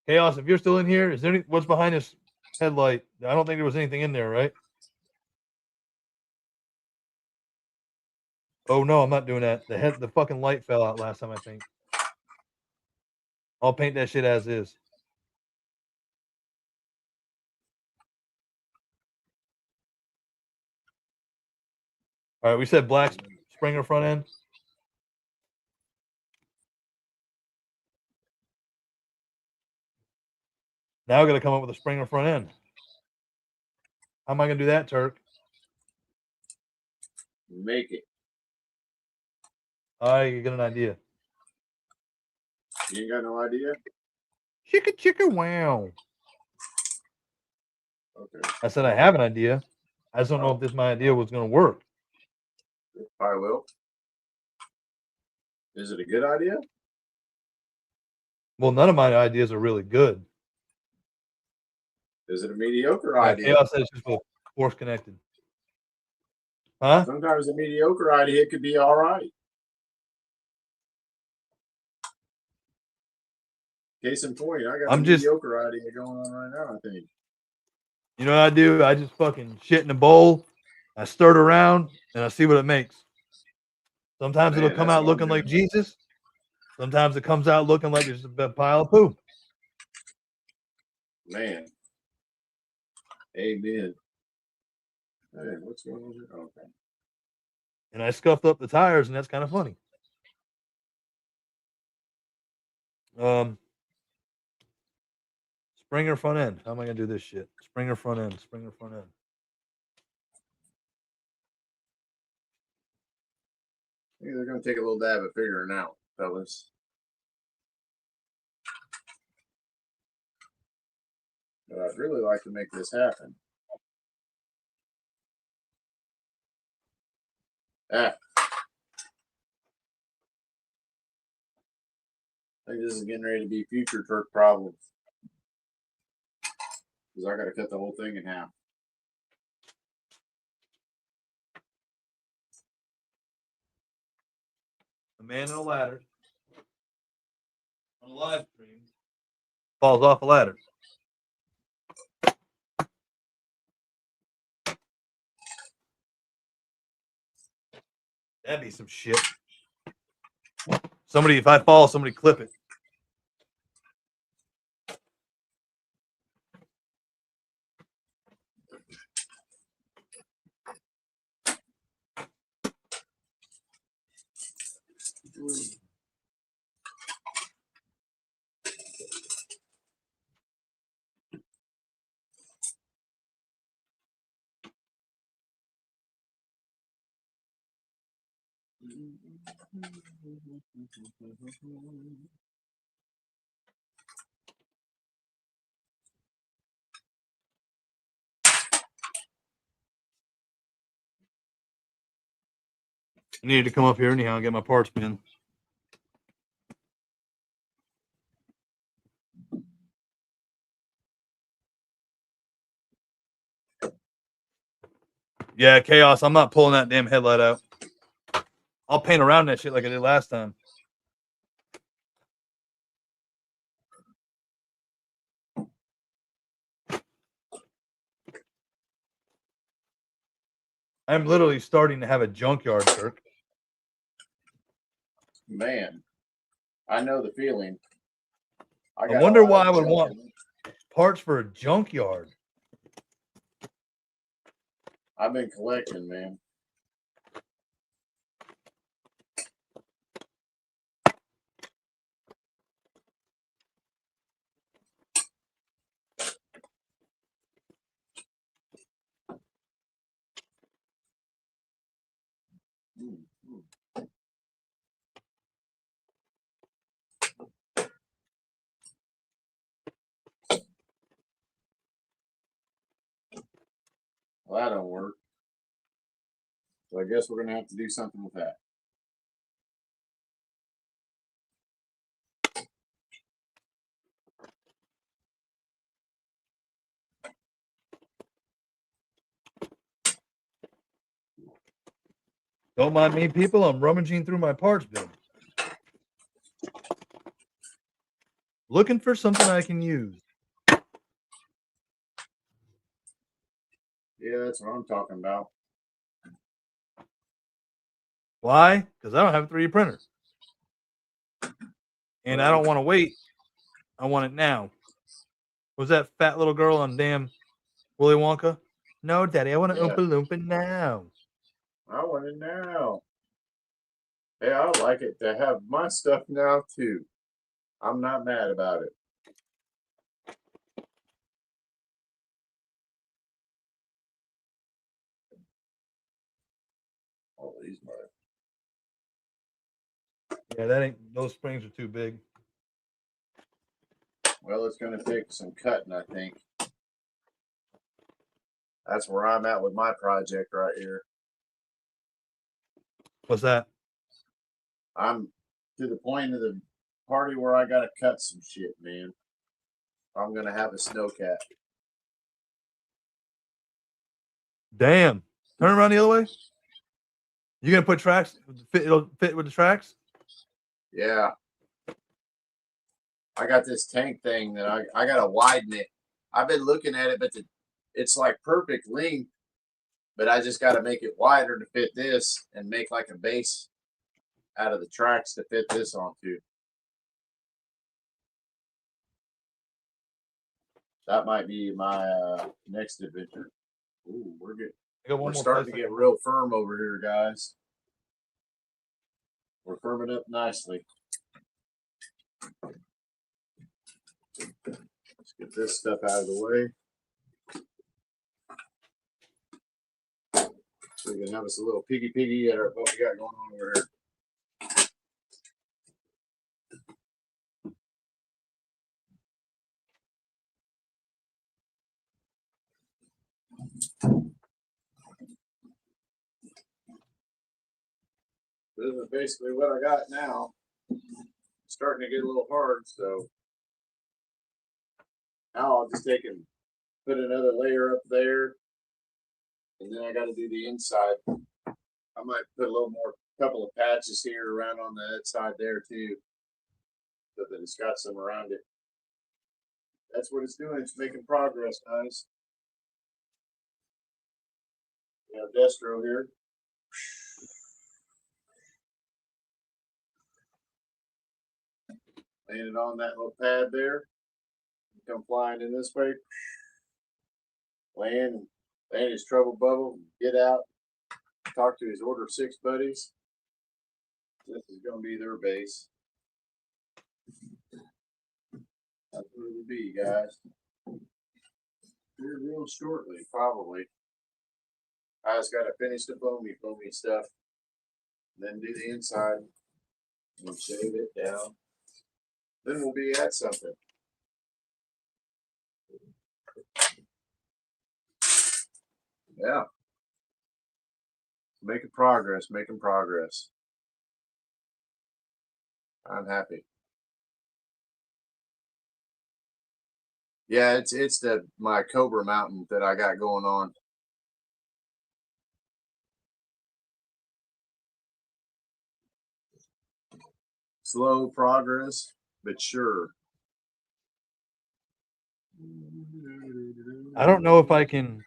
Chaos, if you're still in here, is there what's behind this headlight? I don't think there was anything in there, right? Oh no, I'm not doing that. The fucking light fell out last time, I think. I'll paint that shit as is. All right, we said black Springer front end. Now I got to come up with a Springer front end. How am I going to do that, Turk? Make it. I got an idea. You ain't got no idea? Chicka chicka wow. Okay. I said I have an idea. I just don't know if this my idea was going to work. It probably will. Is it a good idea? Well, none of my ideas are really good. Is it a mediocre idea? Chaos says it's just force connected. Huh? Sometimes a mediocre idea could be all right. Case in point, I got a mediocre idea going on right now, I think. You know what I do? I just fucking shit in a bowl. I stir it around and I see what it makes. Sometimes it'll come out looking like Jesus. Sometimes it comes out looking like it's a pile of poo. Man. Amen. Hey, what's going on here? Okay. And I scuffed up the tires, and that's kind of funny. Springer front end. How am I gonna do this shit? Springer front end. Springer front end. Maybe they're gonna take a little dab at figuring out, fellas. But I'd really like to make this happen. I think this is getting ready to be future Turk problems. Because I got to cut the whole thing in half. A man in a ladder on a live stream falls off a ladder. That'd be some shit. Somebody, if I fall, somebody clip it. I needed to come up here anyhow and get my parts bin. Yeah, Chaos. I'm not pulling that damn headlight out. I'll paint around that shit like I did last time. I'm literally starting to have a junkyard, Kirk. Man, I know the feeling. I wonder why I would want parts for a junkyard. I've been collecting, man. Well, that don't work. So I guess we're going to have to do something with that. Don't mind me, people. I'm rummaging through my parts bin. Looking for something I can use. Yeah, that's what I'm talking about. Why? Because I don't have a 3D printer. And I don't want to wait. I want it now. Was that fat little girl on damn Willy Wonka? No, Daddy, I want to Yeah. Oompa Loompa now. I want it now. Hey, I like it to have my stuff now too. I'm not mad about it. All these are. Yeah, that ain't. Those springs are too big. Well, it's going to take some cutting, I think. That's where I'm at with my project right here. What's that? I'm to the point of the party where I got to cut some shit, man. I'm going to have a snowcat. Damn. Turn around the other way. You gonna put tracks? It'll fit with the tracks. Yeah. I got this tank thing that I got to widen it. I've been looking at it, but it's like perfect length. But I just got to make it wider to fit this and make like a base out of the tracks to fit this onto. That might be my next adventure. Ooh, we're starting to get real firm over here, guys. We're firming up nicely. Let's get this stuff out of the way. So we can have us a little piggy at what we got going on over here. This is basically what I got now. It's starting to get a little hard, so now I'll just take and put another layer up there, and then I got to do the inside. I might put a little more, couple of patches here around on the side there too, so that it's got some around it. That's what it's doing. It's making progress, guys. We have Destro here. Laying it on that little pad there. Come flying in this way. Land his trouble bubble. Get out. Talk to his Order 6 buddies. This is going to be their base. That's what it will be, guys. Here real shortly, probably. I just got to finish the foamy stuff. Then do the inside. And shave it down. Then we'll be at something. Yeah. Making progress, making progress. I'm happy. Yeah, it's my Cobra Mountain that I got going on. Slow progress, but sure. I don't know if I can.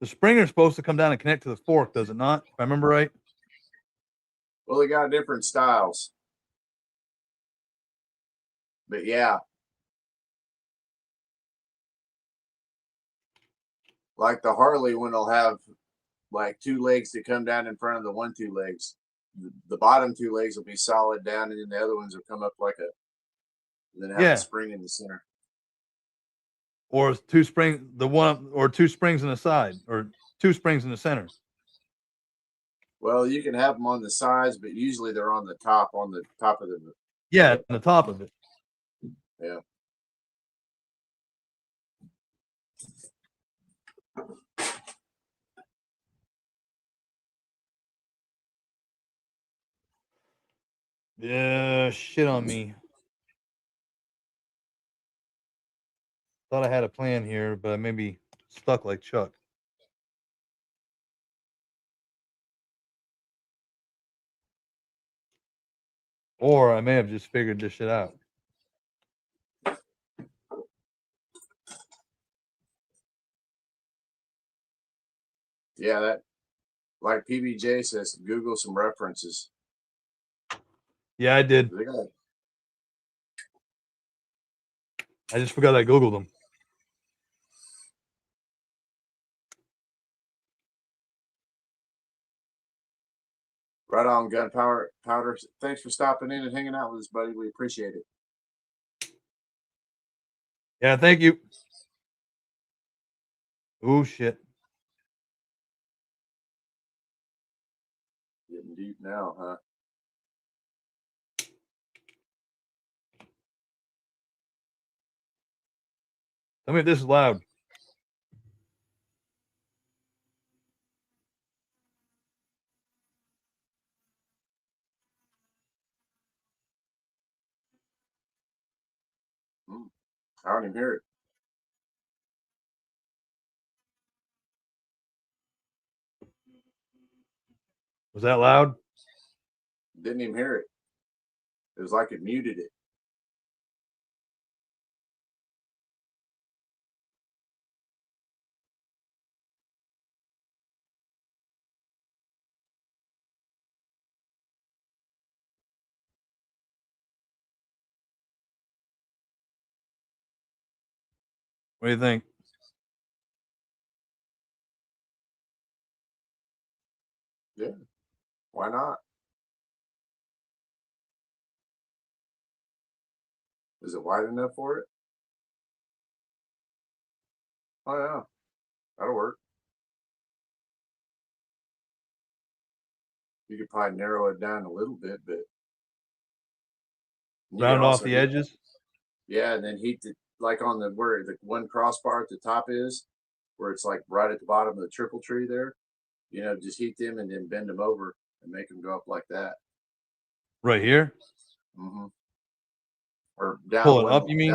The springer's supposed to come down and connect to the fork, does it not? If I remember right. Well, they got different styles. But yeah. Like the Harley one will have like 2 legs that come down in front of the 1-2 legs. The bottom 2 legs will be solid down, and then the other ones will come up like a, and then have a spring in the center. Or 2 springs, or 2 springs in the side, or 2 springs in the center. Well, you can have them on the sides, but usually they're on the top of the. Yeah, on the top of it. Yeah. Yeah, shit on me. Thought I had a plan here, but I may be stuck like Chuck. Or I may have just figured this shit out. Yeah, that like PBJ says, Google some references. Yeah, I did. They got I just forgot I Googled them. right on gunpowder powder. Thanks for stopping in and hanging out with us, buddy. We appreciate it. Yeah, thank you. Oh shit. Getting deep now, huh? Tell me if this is loud. I don't even hear it. Was that loud? Didn't even hear it. It was like it muted it. What do you think? Yeah. Why not? Is it wide enough for it? Oh yeah. That'll work. You could probably narrow it down a little bit, but you Round could off also the heat, edges? yeah, and then heat the like on the where the one crossbar at the top is, where it's like right at the bottom of the triple tree there. You know, just heat them and then bend them over and make them go up like that. Right here? Mm-hmm. Or down Pull it one up, you mean?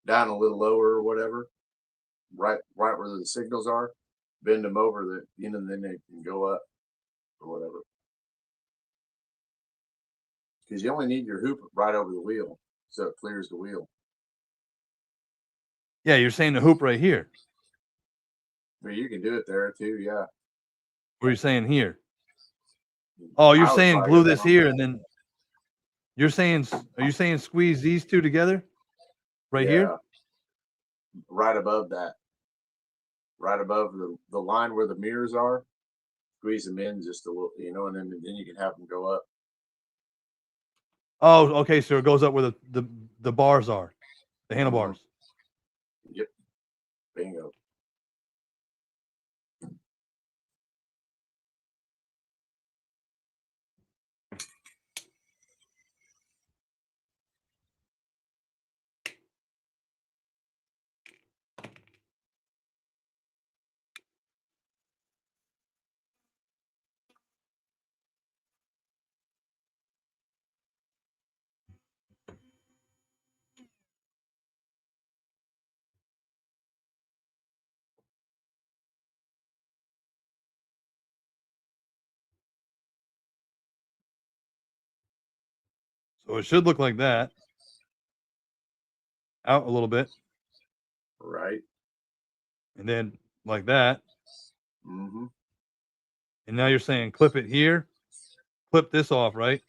down a little lower or whatever. Right where the signals are. Bend them over that, you know, then they can go up or whatever. Because you only need your hoop right over the wheel, so it clears the wheel. Yeah, you're saying the hoop right here. But you can do it there too, yeah. What are you saying here? Oh, you're I would saying probably glue go this down here and then you're saying, are you saying squeeze these two together? Right here? yeah, right above that, right above the line where the mirrors are. Squeeze them in just a little, you know, and then you can have them go up. Oh, okay. So it goes up where the bars are, the handlebars. Yep, bingo. So it should look like that. Out a little bit. Right. And then like that. Mm-hmm. And now you're saying clip it here. Clip this off, right?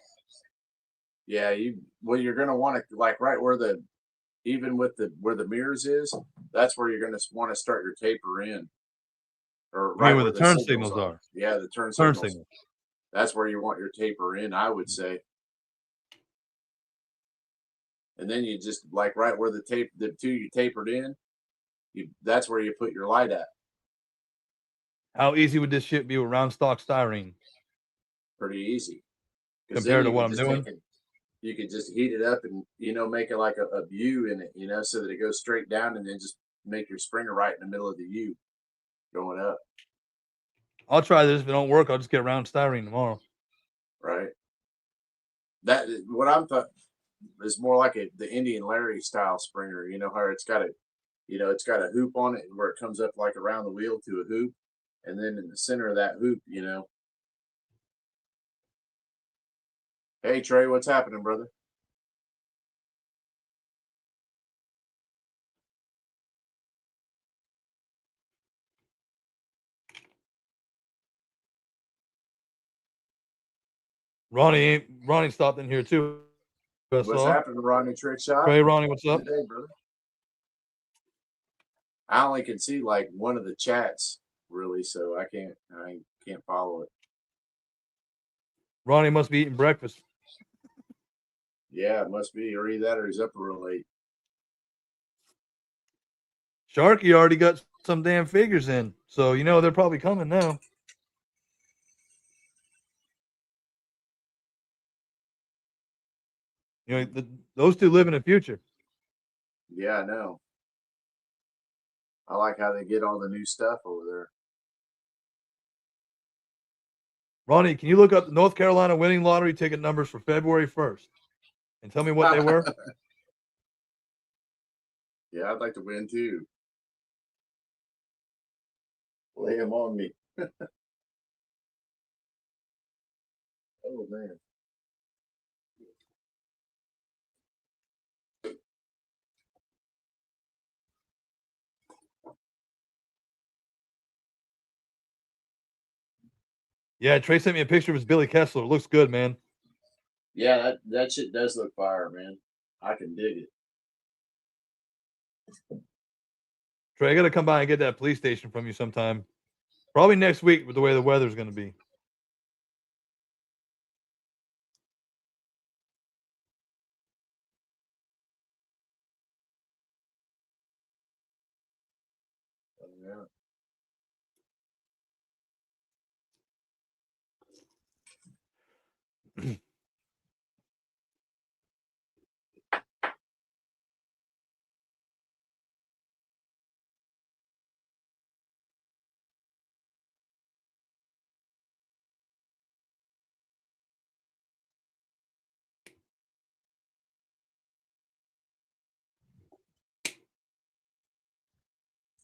Yeah, you're gonna want to like right where the even with the where the mirrors is, that's where you're gonna want to start your taper in. Or I mean, right where where the the turn signals signals are. are. Yeah, the turn Turn signals. signals. That's where you want your taper in, I would say. And then you just like right where the two you tapered in, that's where you put your light at. How easy would this shit be with round stock styrene? Pretty easy. Because then Compared to you what could I'm just doing? take it, you could just heat it up and make it like a U in it, so that it goes straight down, and then just make your springer right in the middle of the U going up. I'll try this. If it don't work, I'll just get round styrene tomorrow. Right. That what I'm thought is more like the Indian Larry style springer. You know how it's got a hoop on it where it comes up like around the wheel to a hoop, and then in the center of that hoop, Hey Trey, what's happening, brother? Ronnie stopped in here too. What's happening, Ronnie Trick Shot? Hey, Ronnie, what's up? Good day, brother. I only can see like one of the chats really, so I can't follow it. Ronnie must be eating breakfast. Yeah, it must be, or either that, or he's up real late. Sharky already got some damn figures in, so you know they're probably coming now. You know, those two live in the future. Yeah, I know. I like how they get all the new stuff over there. Ronnie, can you look up the North Carolina winning lottery ticket numbers for February 1st and tell me what they were? Yeah, I'd like to win too. Lay them on me. Oh, man. Yeah, Trey sent me a picture of his Billy Kessler. It looks good, man. Yeah, that shit does look fire, man. I can dig it. Trey, I got to come by and get that police station from you sometime. Probably next week with the way the weather's going to be. Yeah.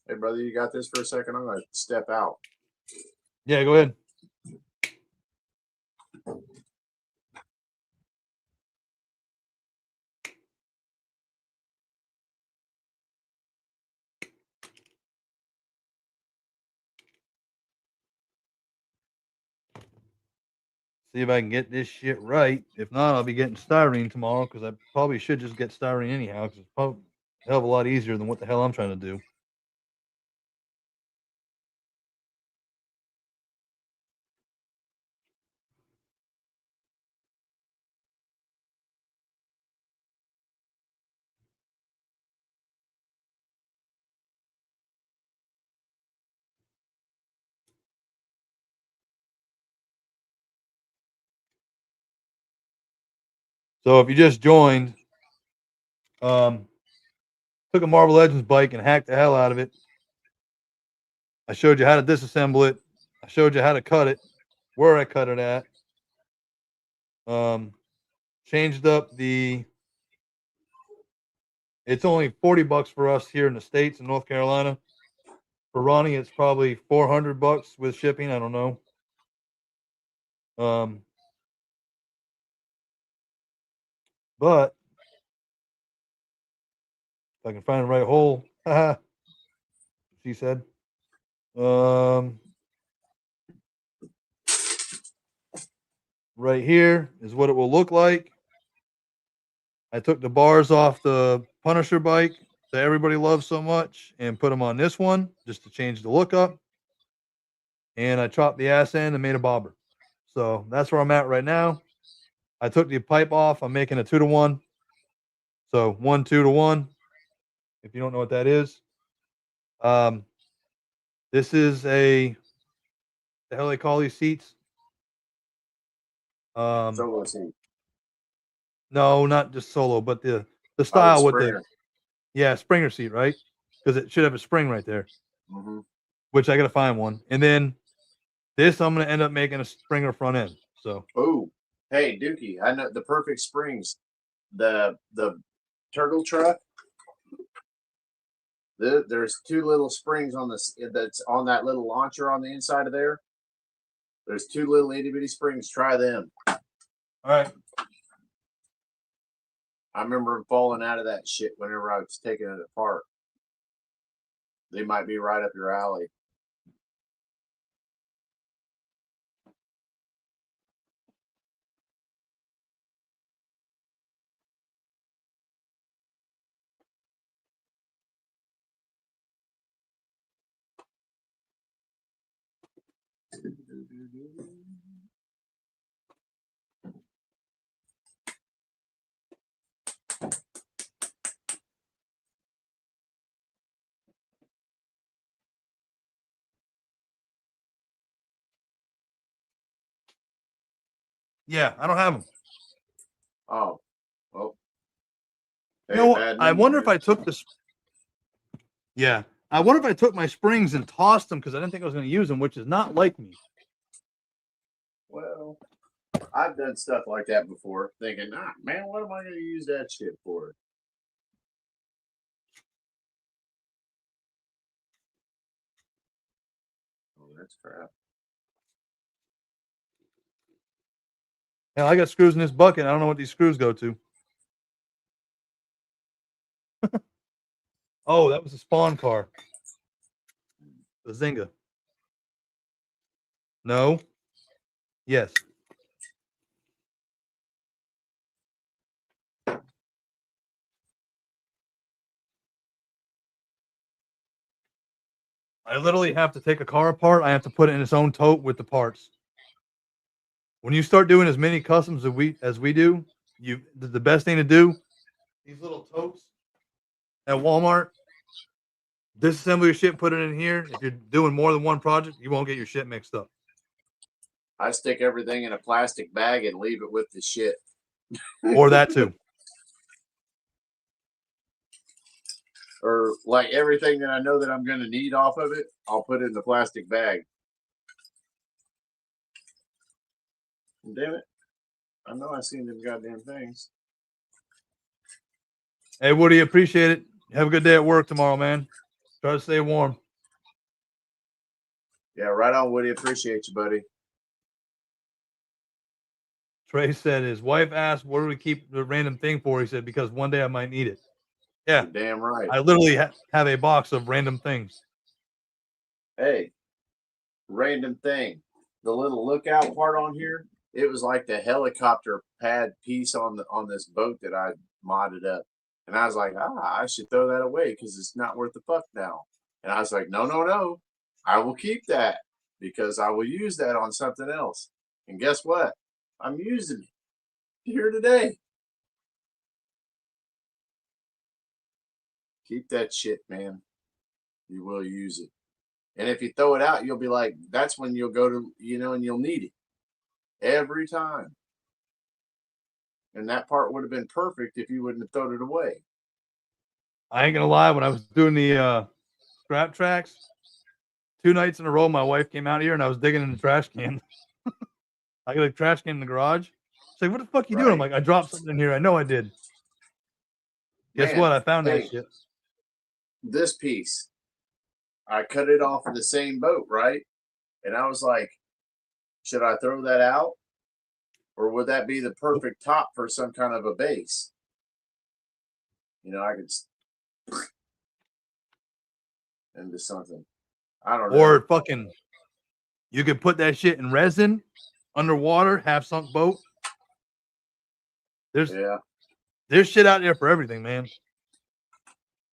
Hey, brother, you got this for a second? I'm going to step out. Yeah, go ahead. See if I can get this shit right. If not, I'll be getting styrene tomorrow because I probably should just get styrene anyhow because it's probably a hell of a lot easier than what the hell I'm trying to do. So if you just joined, took a Marvel Legends bike and hacked the hell out of it. I showed you how to disassemble it. I showed you how to cut it, where I cut it at. Changed up the. It's only $40 for us here in the States in North Carolina. For Ronnie, it's probably $400 with shipping. I don't know. But if I can find the right hole, she said. Right here is what it will look like. I took the bars off the Punisher bike that everybody loves so much and put them on this one just to change the look up. And I chopped the ass end and made a bobber. So that's where I'm at right now. I took the pipe off. I'm making a 2-to-1. So 1 2-to-1. If you don't know what that is, this is the hell they call these seats. Solo seat. No, not just solo, but the style with the Springer seat, right? Because it should have a spring right there. Mm-hmm. Which I got to find one. And then this, I'm going to end up making a Springer front end. So. Oh, hey, Dookie, I know the perfect springs. The turtle truck. There's 2 little springs on this that's on that little launcher on the inside of there. There's 2 little itty bitty springs. Try them. All right. I remember falling out of that shit whenever I was taking it apart. They might be right up your alley. Yeah, I don't have them. Oh, well. You know what? I wonder if I took this. Yeah, I wonder if I took my springs and tossed them because I didn't think I was going to use them, which is not like me. Well, I've done stuff like that before, thinking, nah, man, what am I going to use that shit for? Oh, that's crap. Hell, I got screws in this bucket. I don't know what these screws go to. Oh, that was a spawn car. The Zynga. No. Yes. I literally have to take a car apart. I have to put it in its own tote with the parts. When you start doing as many customs as we do, the best thing to do. These little totes at Walmart. Disassemble your shit, put it in here. If you're doing more than one project, you won't get your shit mixed up. I stick everything in a plastic bag and leave it with the shit. Or that too. Or like everything that I know that I'm going to need off of it, I'll put it in the plastic bag. Damn it. I know I seen them goddamn things. Hey, Woody, appreciate it. Have a good day at work tomorrow, man. Try to stay warm. Yeah, right on, Woody. Appreciate you, buddy. Trey said his wife asked, "What do we keep the random thing for?" He said, "Because one day I might need it." Yeah, You're damn right. I literally have a box of random things. Hey, random thing. The little lookout part on here, it was like the helicopter pad piece on this boat that I modded up. And I was like, I should throw that away because it's not worth the fuck now. And I was like, no. I will keep that because I will use that on something else. And guess what? I'm using it here today. Keep that shit, man. You will use it. And if you throw it out, you'll be like, that's when you'll go to, and you'll need it every time. And that part would have been perfect if you wouldn't have thrown it away. I ain't gonna lie. When I was doing the scrap tracks, 2 nights in a row, my wife came out here and I was digging in the trash can. I got a trash can in the garage. She's like, "What the fuck you doing?" I'm like, "I dropped something in here. I know I did." Guess what? I found that shit. This piece, I cut it off of the same boat, right? And I was like, should I throw that out? Or would that be the perfect top for some kind of a base? I could into something. I don't know. Or fucking, you could put that shit in resin, underwater, half sunk boat. There's shit out there for everything, man.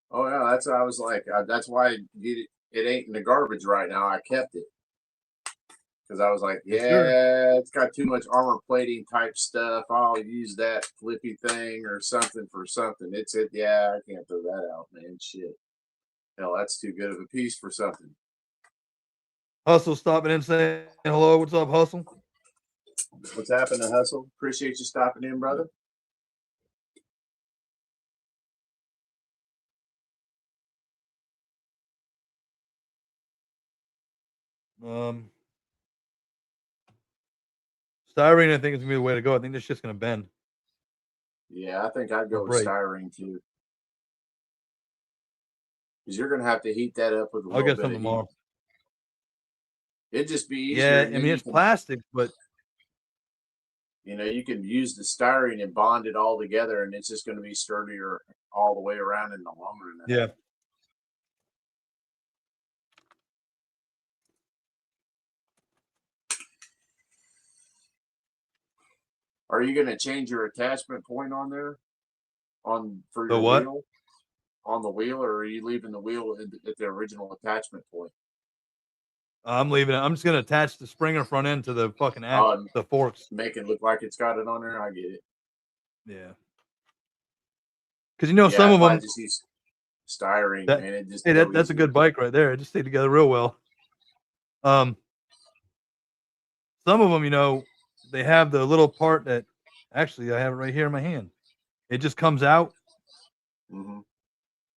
Oh yeah, that's what I was like. That's why it ain't in the garbage right now. I kept it because I was like, it's got too much armor plating type stuff. I'll use that flippy thing or something for something. Yeah, I can't throw that out, man. Shit. Hell, that's too good of a piece for something. Hustle stopping in saying hello. What's up, Hustle? What's happening, Hustle? Appreciate you stopping in, brother. Styrene, I think, is gonna be the way to go. I think this shit's gonna bend. Yeah, I think I'd go with styrene too. Because you're gonna have to heat that up with a little bit of heat. Tomorrow. It'd just be easier. Yeah, I mean it's plastic, but you can use the styrene and bond it all together, and it's just going to be sturdier all the way around in the long run. Yeah. Are you going to change your attachment point on there? For your wheel? On the wheel, or are you leaving the wheel at the original attachment point? I'm leaving it. I'm just gonna attach the Springer front end to the fucking the forks. Make it look like it's got it on there. I get it. Yeah. Because you know some of them just use styrene, that, man. It just hey, that's a good bike right there. It just stayed together real well. Some of them, you know, they have the little part that actually I have it right here in my hand. It just comes out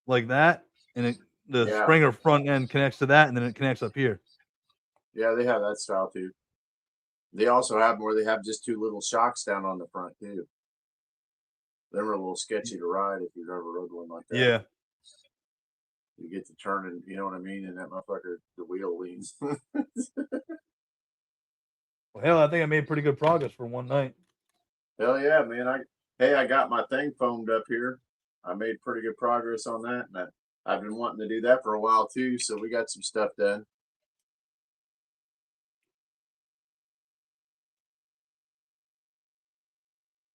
like that, and the Springer front end connects to that, and then it connects up here. Yeah, they have that style too. They also have where they have just 2 little shocks down on the front too. They're a little sketchy to ride if you've ever rode one like that. Yeah. You get to turning, you know what I mean? And that motherfucker, the wheel leans. Well, hell, I think I made pretty good progress for one night. Hell yeah, man. I got my thing foamed up here. I made pretty good progress on that. And I've been wanting to do that for a while too. So we got some stuff done.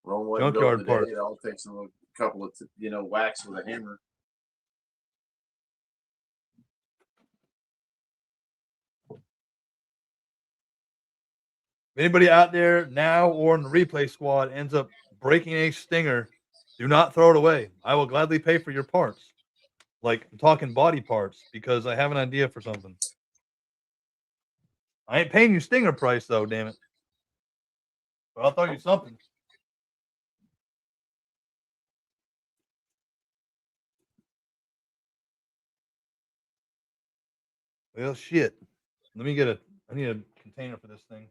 Junkyard parts. It all takes a couple of, whacks with a hammer. If anybody out there now or in the replay squad ends up breaking a Stinger, do not throw it away. I will gladly pay for your parts. Like, I'm talking body parts because I have an idea for something. I ain't paying you Stinger price, though, damn it. But I'll throw you something. Well, shit. Let me get I need a container for this thing.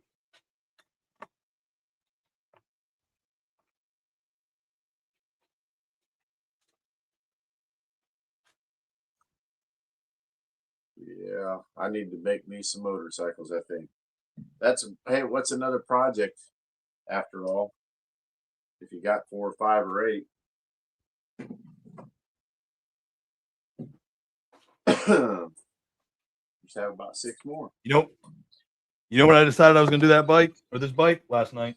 Yeah, I need to make me some motorcycles, I think. Hey, what's another project after all? If you got 4 or 5 or 8. Just have about 6 more. You know when I decided I was gonna do that bike or this bike last night?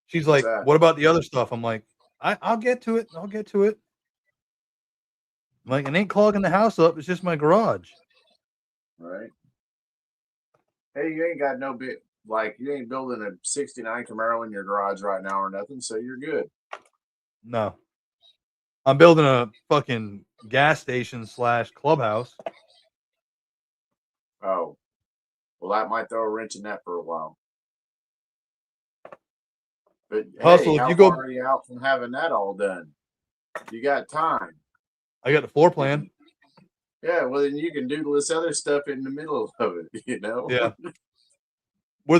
She's like, "What about the other stuff?" I'm like, I'll get to it. I'll get to it. I'm like, it ain't clogging the house up. It's just my garage. Right. Hey, you ain't got no bit, like, you ain't building a 69 Camaro in your garage right now or nothing, so you're good. No. I'm building a fucking gas station / clubhouse. Oh. Well, that might throw a wrench in that for a while. But Hustle, hey, if you far go, are you out from having that all done? You got time. I got the floor plan. Yeah, well, then you can do this other stuff in the middle of it, Yeah. Where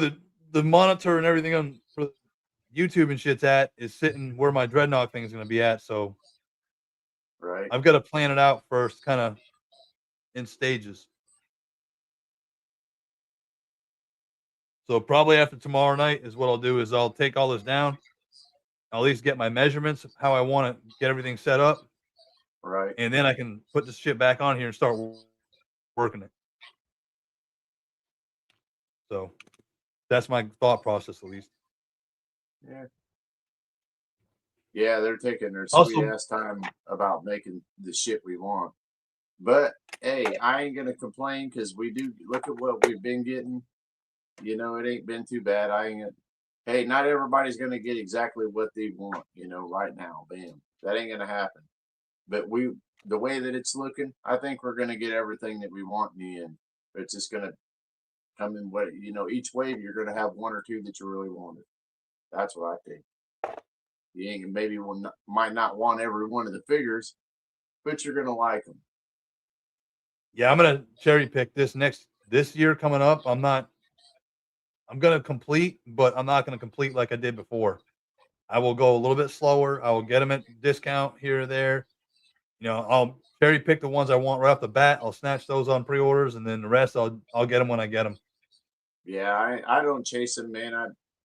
the monitor and everything on for YouTube and shit's at is sitting where my dreadnought thing is going to be at. So right, I've got to plan it out first, kind of in stages. So probably after tomorrow night is what I'll do is I'll take all this down. I'll at least get my measurements of how I want to get everything set up. Right. And then I can put this shit back on here and start working it. So that's my thought process, at least. Yeah. Yeah, they're taking their sweet ass time about making the shit we want. But hey, I ain't gonna complain because we do look at what we've been getting. It ain't been too bad. Hey, not everybody's gonna get exactly what they want, right now. Bam. That ain't gonna happen. But the way that it's looking, I think we're gonna get everything that we want in the end. It's just gonna come in what each wave you're gonna have 1 or 2 that you really wanted. That's what I think. You ain't might not want every one of the figures, but you're gonna like them. Yeah, I'm gonna cherry pick this year coming up. I'm gonna complete, but I'm not gonna complete like I did before. I will go a little bit slower. I will get them at discount here or there. I'll cherry pick the ones I want right off the bat. I'll snatch those on pre-orders, and then the rest I'll get them when I get them. Yeah, I don't chase them, man.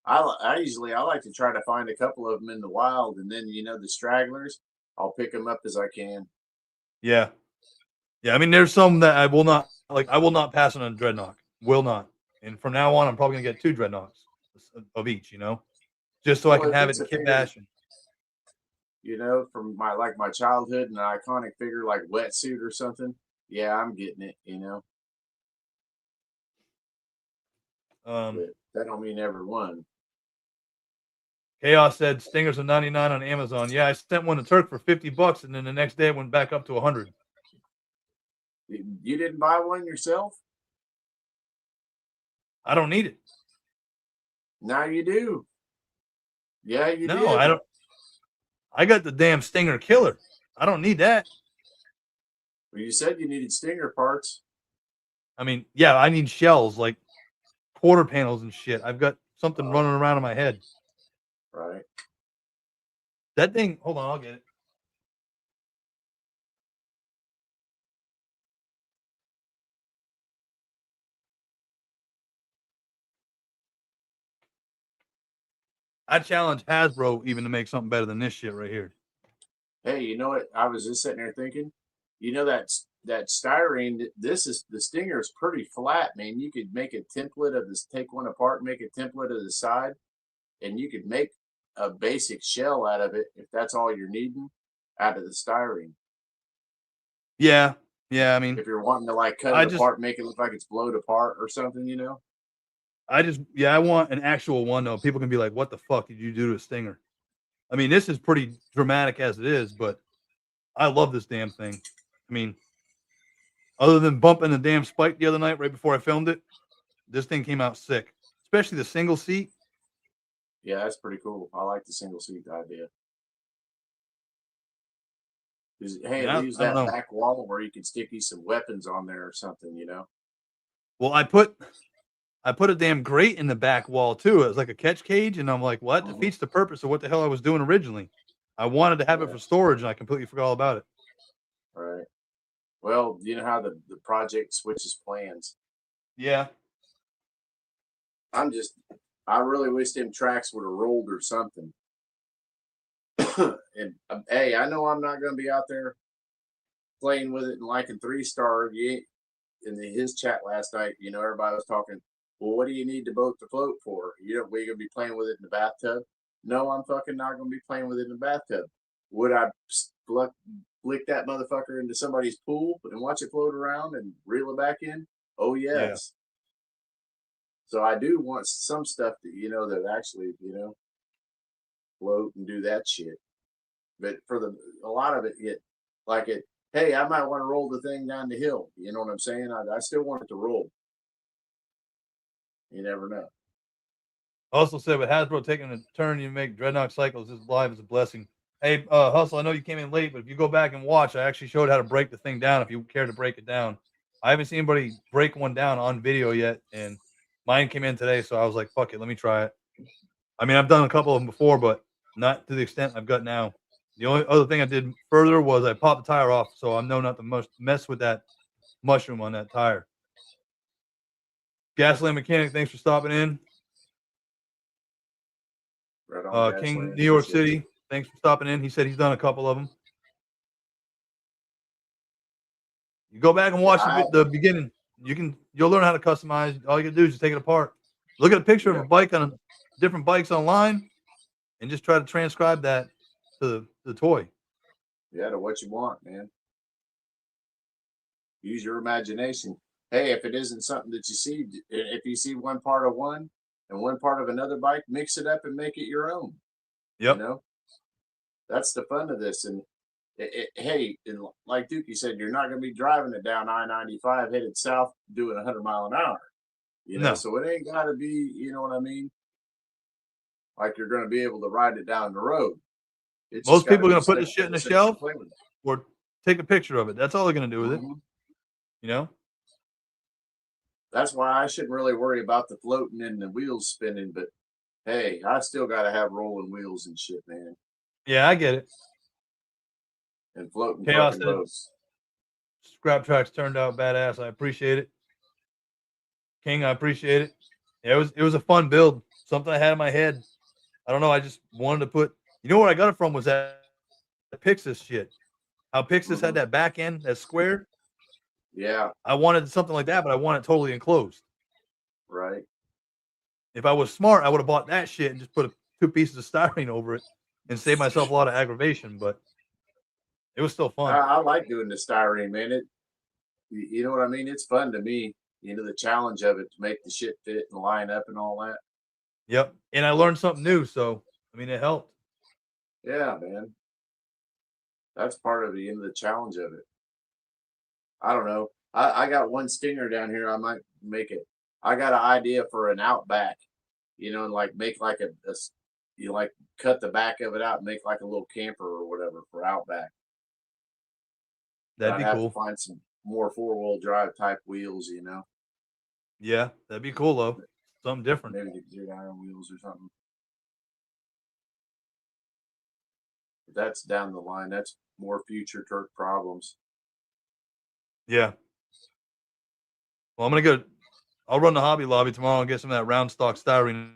I like to try to find a couple of them in the wild, and then the stragglers, I'll pick them up as I can. Yeah, yeah. I mean, there's some that I will not like. I will not pass on a dreadnought. Will not. And from now on, I'm probably gonna get 2 dreadnoughts of each. Just so I can have it in kit bashing. From my childhood and an iconic figure like Wetsuit or something. Yeah, I'm getting it. But that don't mean every one. Chaos said Stingers are 99 on Amazon. Yeah, I sent one to Turk for $50, and then the next day it went back up to 100. You didn't buy one yourself? I don't need it. Now you do. Yeah, you No, did. I don't. I got the damn Stinger Killer. I don't need that. Well, you said you needed Stinger parts. I mean, yeah, I need shells like quarter panels and shit. I've got something running around in my head. Right. That thing. Hold on, I'll get it. I challenge Hasbro even to make something better than this shit right here. Hey, you know what? I was just sitting there thinking, you know that styrene. This is the Stinger is pretty flat, man. You could make a template of this. Take one apart, make a template of the side, and you could make a basic shell out of it if that's all you're needing out of the styrene. Yeah, yeah. I mean, if you're wanting to like cut it apart, make it look like it's blowed apart or something, you know. I want an actual one though. People can be like, "What the fuck did you do to a Stinger?" I mean, this is pretty dramatic as it is, but I love this damn thing. I mean, other than bumping the damn spike the other night right before I filmed it, this thing came out sick. Especially the single seat. Yeah, that's pretty cool. I like the single seat idea. Hey, it leaves that back wall where you can stick you some weapons on there or something, you know. Well, I put a damn grate in the back wall too. It was like a catch cage, and I'm like, well, that defeats the purpose of what the hell I was doing originally. I wanted to have it for storage, and I completely forgot all about it. Right. Well, you know how the project switches plans. Yeah. I really wish them tracks would have rolled or something. And hey, I know I'm not going to be out there playing with it and liking 3-star. In his chat last night, you know, everybody was talking, well, what do you need the boat to float for? You know, we're going to be playing with it in the bathtub. No, I'm fucking not going to be playing with it in the bathtub. Would I flick that motherfucker into somebody's pool and watch it float around and reel it back in? Oh, yes. Yeah. So I do want some stuff that, you know, that actually, you know, float and do that shit. But for a lot of it, hey, I might want to roll the thing down the hill. You know what I'm saying? I still want it to roll. You never know. Also said, with Hasbro taking a turn, you make Dreadnought cycles. This live is a blessing. Hey, Hustle, I know you came in late, but if you go back and watch, I actually showed how to break the thing down if you care to break it down. I haven't seen anybody break one down on video yet, and mine came in today, so I was like, fuck it, let me try it. I mean, I've done a couple of them before, but not to the extent I've got now. The only other thing I did further was I popped the tire off, so I know not to mess with that mushroom on that tire. Gasoline Mechanic, thanks for stopping in. Right on, King, New York City, thanks for stopping in. He said he's done a couple of them. You go back and watch the beginning. You'll learn how to customize. All you gotta do is just take it apart. Look at a picture of a bike on different bikes online, and just try to transcribe that to the toy. Yeah, to what you want, man. Use your imagination. Hey, if it isn't something that you see, if you see one part of one and one part of another bike, mix it up and make it your own. Yep. You know, that's the fun of this. And hey, like Dookie said, you're not going to be driving it down I-95 headed south doing 100 miles an hour. You know, so it ain't got to be, you know what I mean? Like you're going to be able to ride it down the road. Most people are going to put the shit in the shelf or take a picture of it. That's all they're going to do with it. You know? That's why I shouldn't really worry about the floating and the wheels spinning. But hey, I still got to have rolling wheels and shit, man. Yeah, I get it. And floating Chaos fucking boats. Scrap tracks turned out badass. I appreciate it. King, I appreciate it. Yeah, it was a fun build. Something I had in my head. I don't know. I just wanted to put. You know where I got it from was that Pixis shit. How Pixis had that back end, that square. Yeah. I wanted something like that, but I want it totally enclosed. Right. If I was smart, I would have bought that shit and just put 2 pieces of styrene over it and save myself a lot of aggravation. But it was still fun. I like doing the styrene, man. You know what I mean? It's fun to me. the challenge of it to make the shit fit and line up and all that. Yep. And I learned something new, so I mean it helped. Yeah, man. That's part of the challenge of it. I don't know. I got one stinger down here. I might make it. I got an idea for an Outback, and like make like you like cut the back of it out and make like a little camper or whatever for Outback. That'd I'd be have to cool. find some more 4-wheel drive type wheels. Yeah, that'd be cool though. Something different. Maybe the iron wheels or something. But that's down the line. That's more future Turk problems. Yeah. Well, I'm gonna go. I'll run the Hobby Lobby tomorrow and get some of that round stock styrene.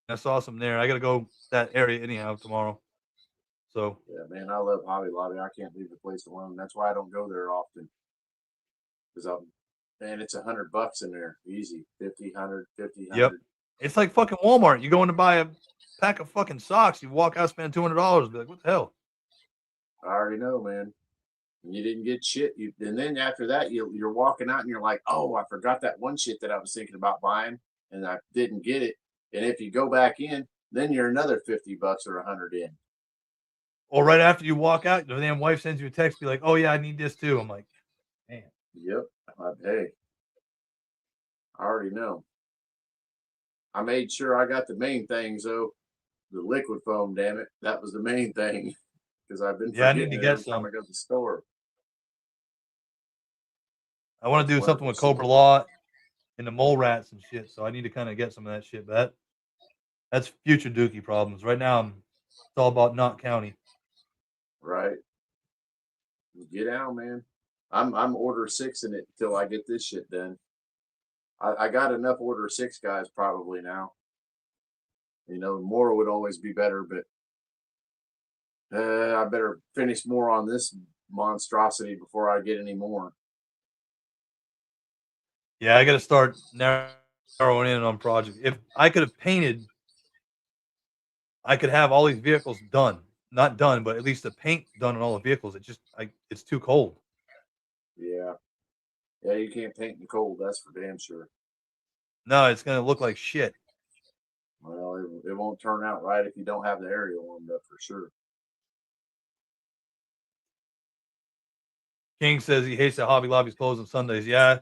I saw some there. I gotta go that area anyhow tomorrow. So Yeah, man, I love Hobby Lobby. I can't leave the place alone. That's why I don't go there often. Because man, it's $100 in there, easy. 50, 100, 50, 100. yep. It's like fucking Walmart. You go in to buy a pack of fucking socks, you walk out spend $200. Be like, what the hell? I already know, man. And you didn't get shit. And then after that, you're walking out and you're like, oh, I forgot that one shit that I was thinking about buying, and I didn't get it. And if you go back in, then you're another $50 or 100 in. Or right after you walk out, the damn wife sends you a text, be like, "Oh yeah, I need this too." I'm like, "Man." Yep. Hey, I already know. I made sure I got the main things though. The liquid foam, damn it, that was the main thing because I've been Yeah, I need forgetting to it get every time some. I go to the store. I want to do something with Cobra Law and the mole rats and shit. So I need to kind of get some of that shit. But that's future Dookie problems. Right now, it's all about Knott County. Right. Get out, man. I'm order 6 in it until I get this shit done. I got enough order 6 guys probably now. More would always be better, but I better finish more on this monstrosity before I get any more. Yeah, I got to start narrowing in on projects. If I could have painted, I could have all these vehicles done. Not done, but at least the paint done on all the vehicles. It's too cold. Yeah. Yeah, you can't paint in the cold, that's for damn sure. No, it's gonna look like shit. Well, it won't turn out right if you don't have the area warmed up for sure. King says he hates that Hobby Lobby's closed on Sundays. Yeah,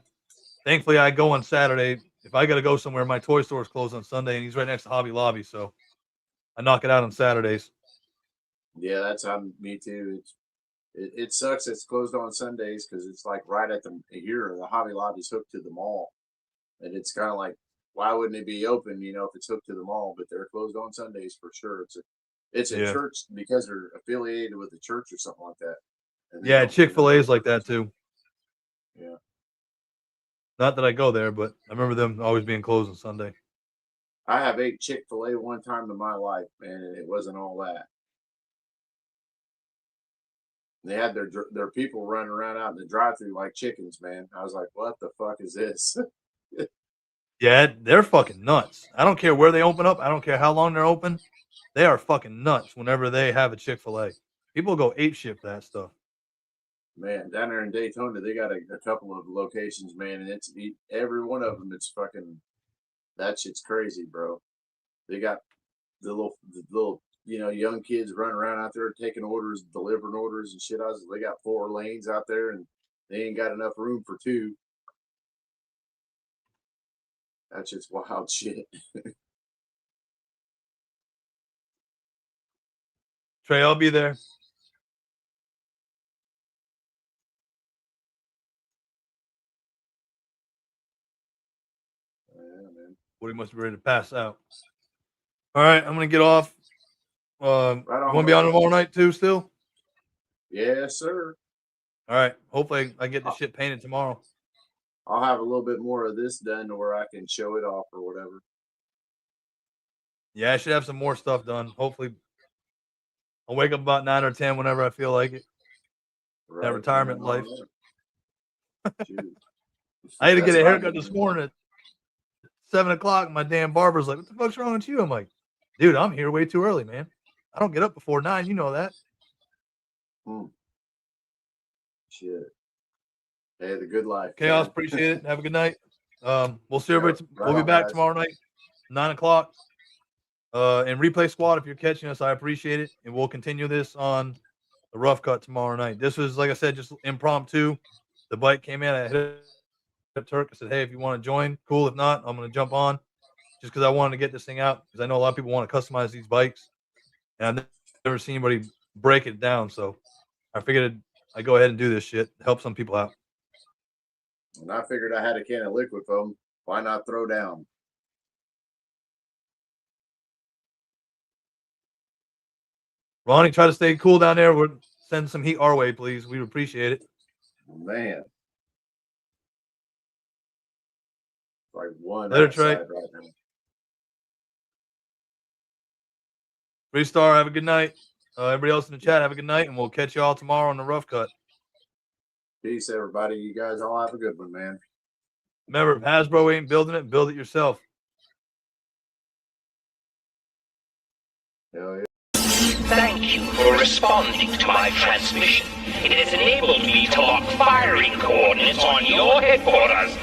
thankfully I go on Saturday. If I got to go somewhere, my toy store's closed on Sunday, and he's right next to Hobby Lobby, so I knock it out on Saturdays. Yeah, that's me too. It sucks it's closed on Sundays because it's like right at the Hobby Lobby's hooked to the mall, and it's kind of like, why wouldn't it be open? If it's hooked to the mall, but they're closed on Sundays for sure. It's a Yeah. church because they're affiliated with the church or something like that. Yeah, Chick-fil-A is like that too. Yeah. Not that I go there, but I remember them always being closed on Sunday. I have ate Chick-fil-A one time in my life, man, and it wasn't all that. They had their people running around out in the drive-thru like chickens, man. I was like, what the fuck is this? Yeah, they're fucking nuts. I don't care where they open up. I don't care how long they're open. They are fucking nuts whenever they have a Chick-fil-A. People go apeshit for that stuff. Man, down there in Daytona, they got a couple of locations, man, and it's every one of them. It's fucking that shit's crazy, bro. They got the little young kids running around out there taking orders, delivering orders and shit. They got 4 lanes out there, and they ain't got enough room for 2. That's just wild shit. Trey, I'll be there. Yeah, man. Woody must be ready to pass out. All right, I'm gonna get off. Right you want to be on tomorrow night too? Still? Yes, sir. All right. Hopefully, I get the shit painted tomorrow. I'll have a little bit more of this done to where I can show it off or whatever. Yeah, I should have some more stuff done. Hopefully, I'll wake up about 9 or 10 whenever I feel like it. Right. That retirement life. I had to get a haircut this morning at 7 o'clock. My damn barber's like, "What the fuck's wrong with you?" I'm like, "Dude, I'm here way too early, man. I don't get up before 9. You know that." Shit. Hey, the good life. Chaos, appreciate it. Have a good night. We'll see everybody. Right We'll be on, back guys. tomorrow night, 9 o'clock. And replay squad, if you're catching us, I appreciate it. And we'll continue this on the rough cut tomorrow night. This was, like I said, just impromptu. The bike came in. I hit up Turk. I said, hey, if you want to join, cool. If not, I'm going to jump on just because I wanted to get this thing out because I know a lot of people want to customize these bikes. And I've never seen anybody break it down. So I figured I'd go ahead and do this shit, help some people out. And I figured I had a can of liquid foam. Why not throw down? Ronnie, try to stay cool down there. We'll send some heat our way, please. We appreciate it. Man. Like one Later, outside Trey. right now. Free Star, have a good night. Everybody else in the chat, have a good night, and we'll catch you all tomorrow on the rough cut. Peace, everybody. You guys all have a good one, man. Remember, if Hasbro ain't building it, build it yourself. Hell yeah. Thank you for responding to my transmission. It has enabled me to lock firing coordinates on your headquarters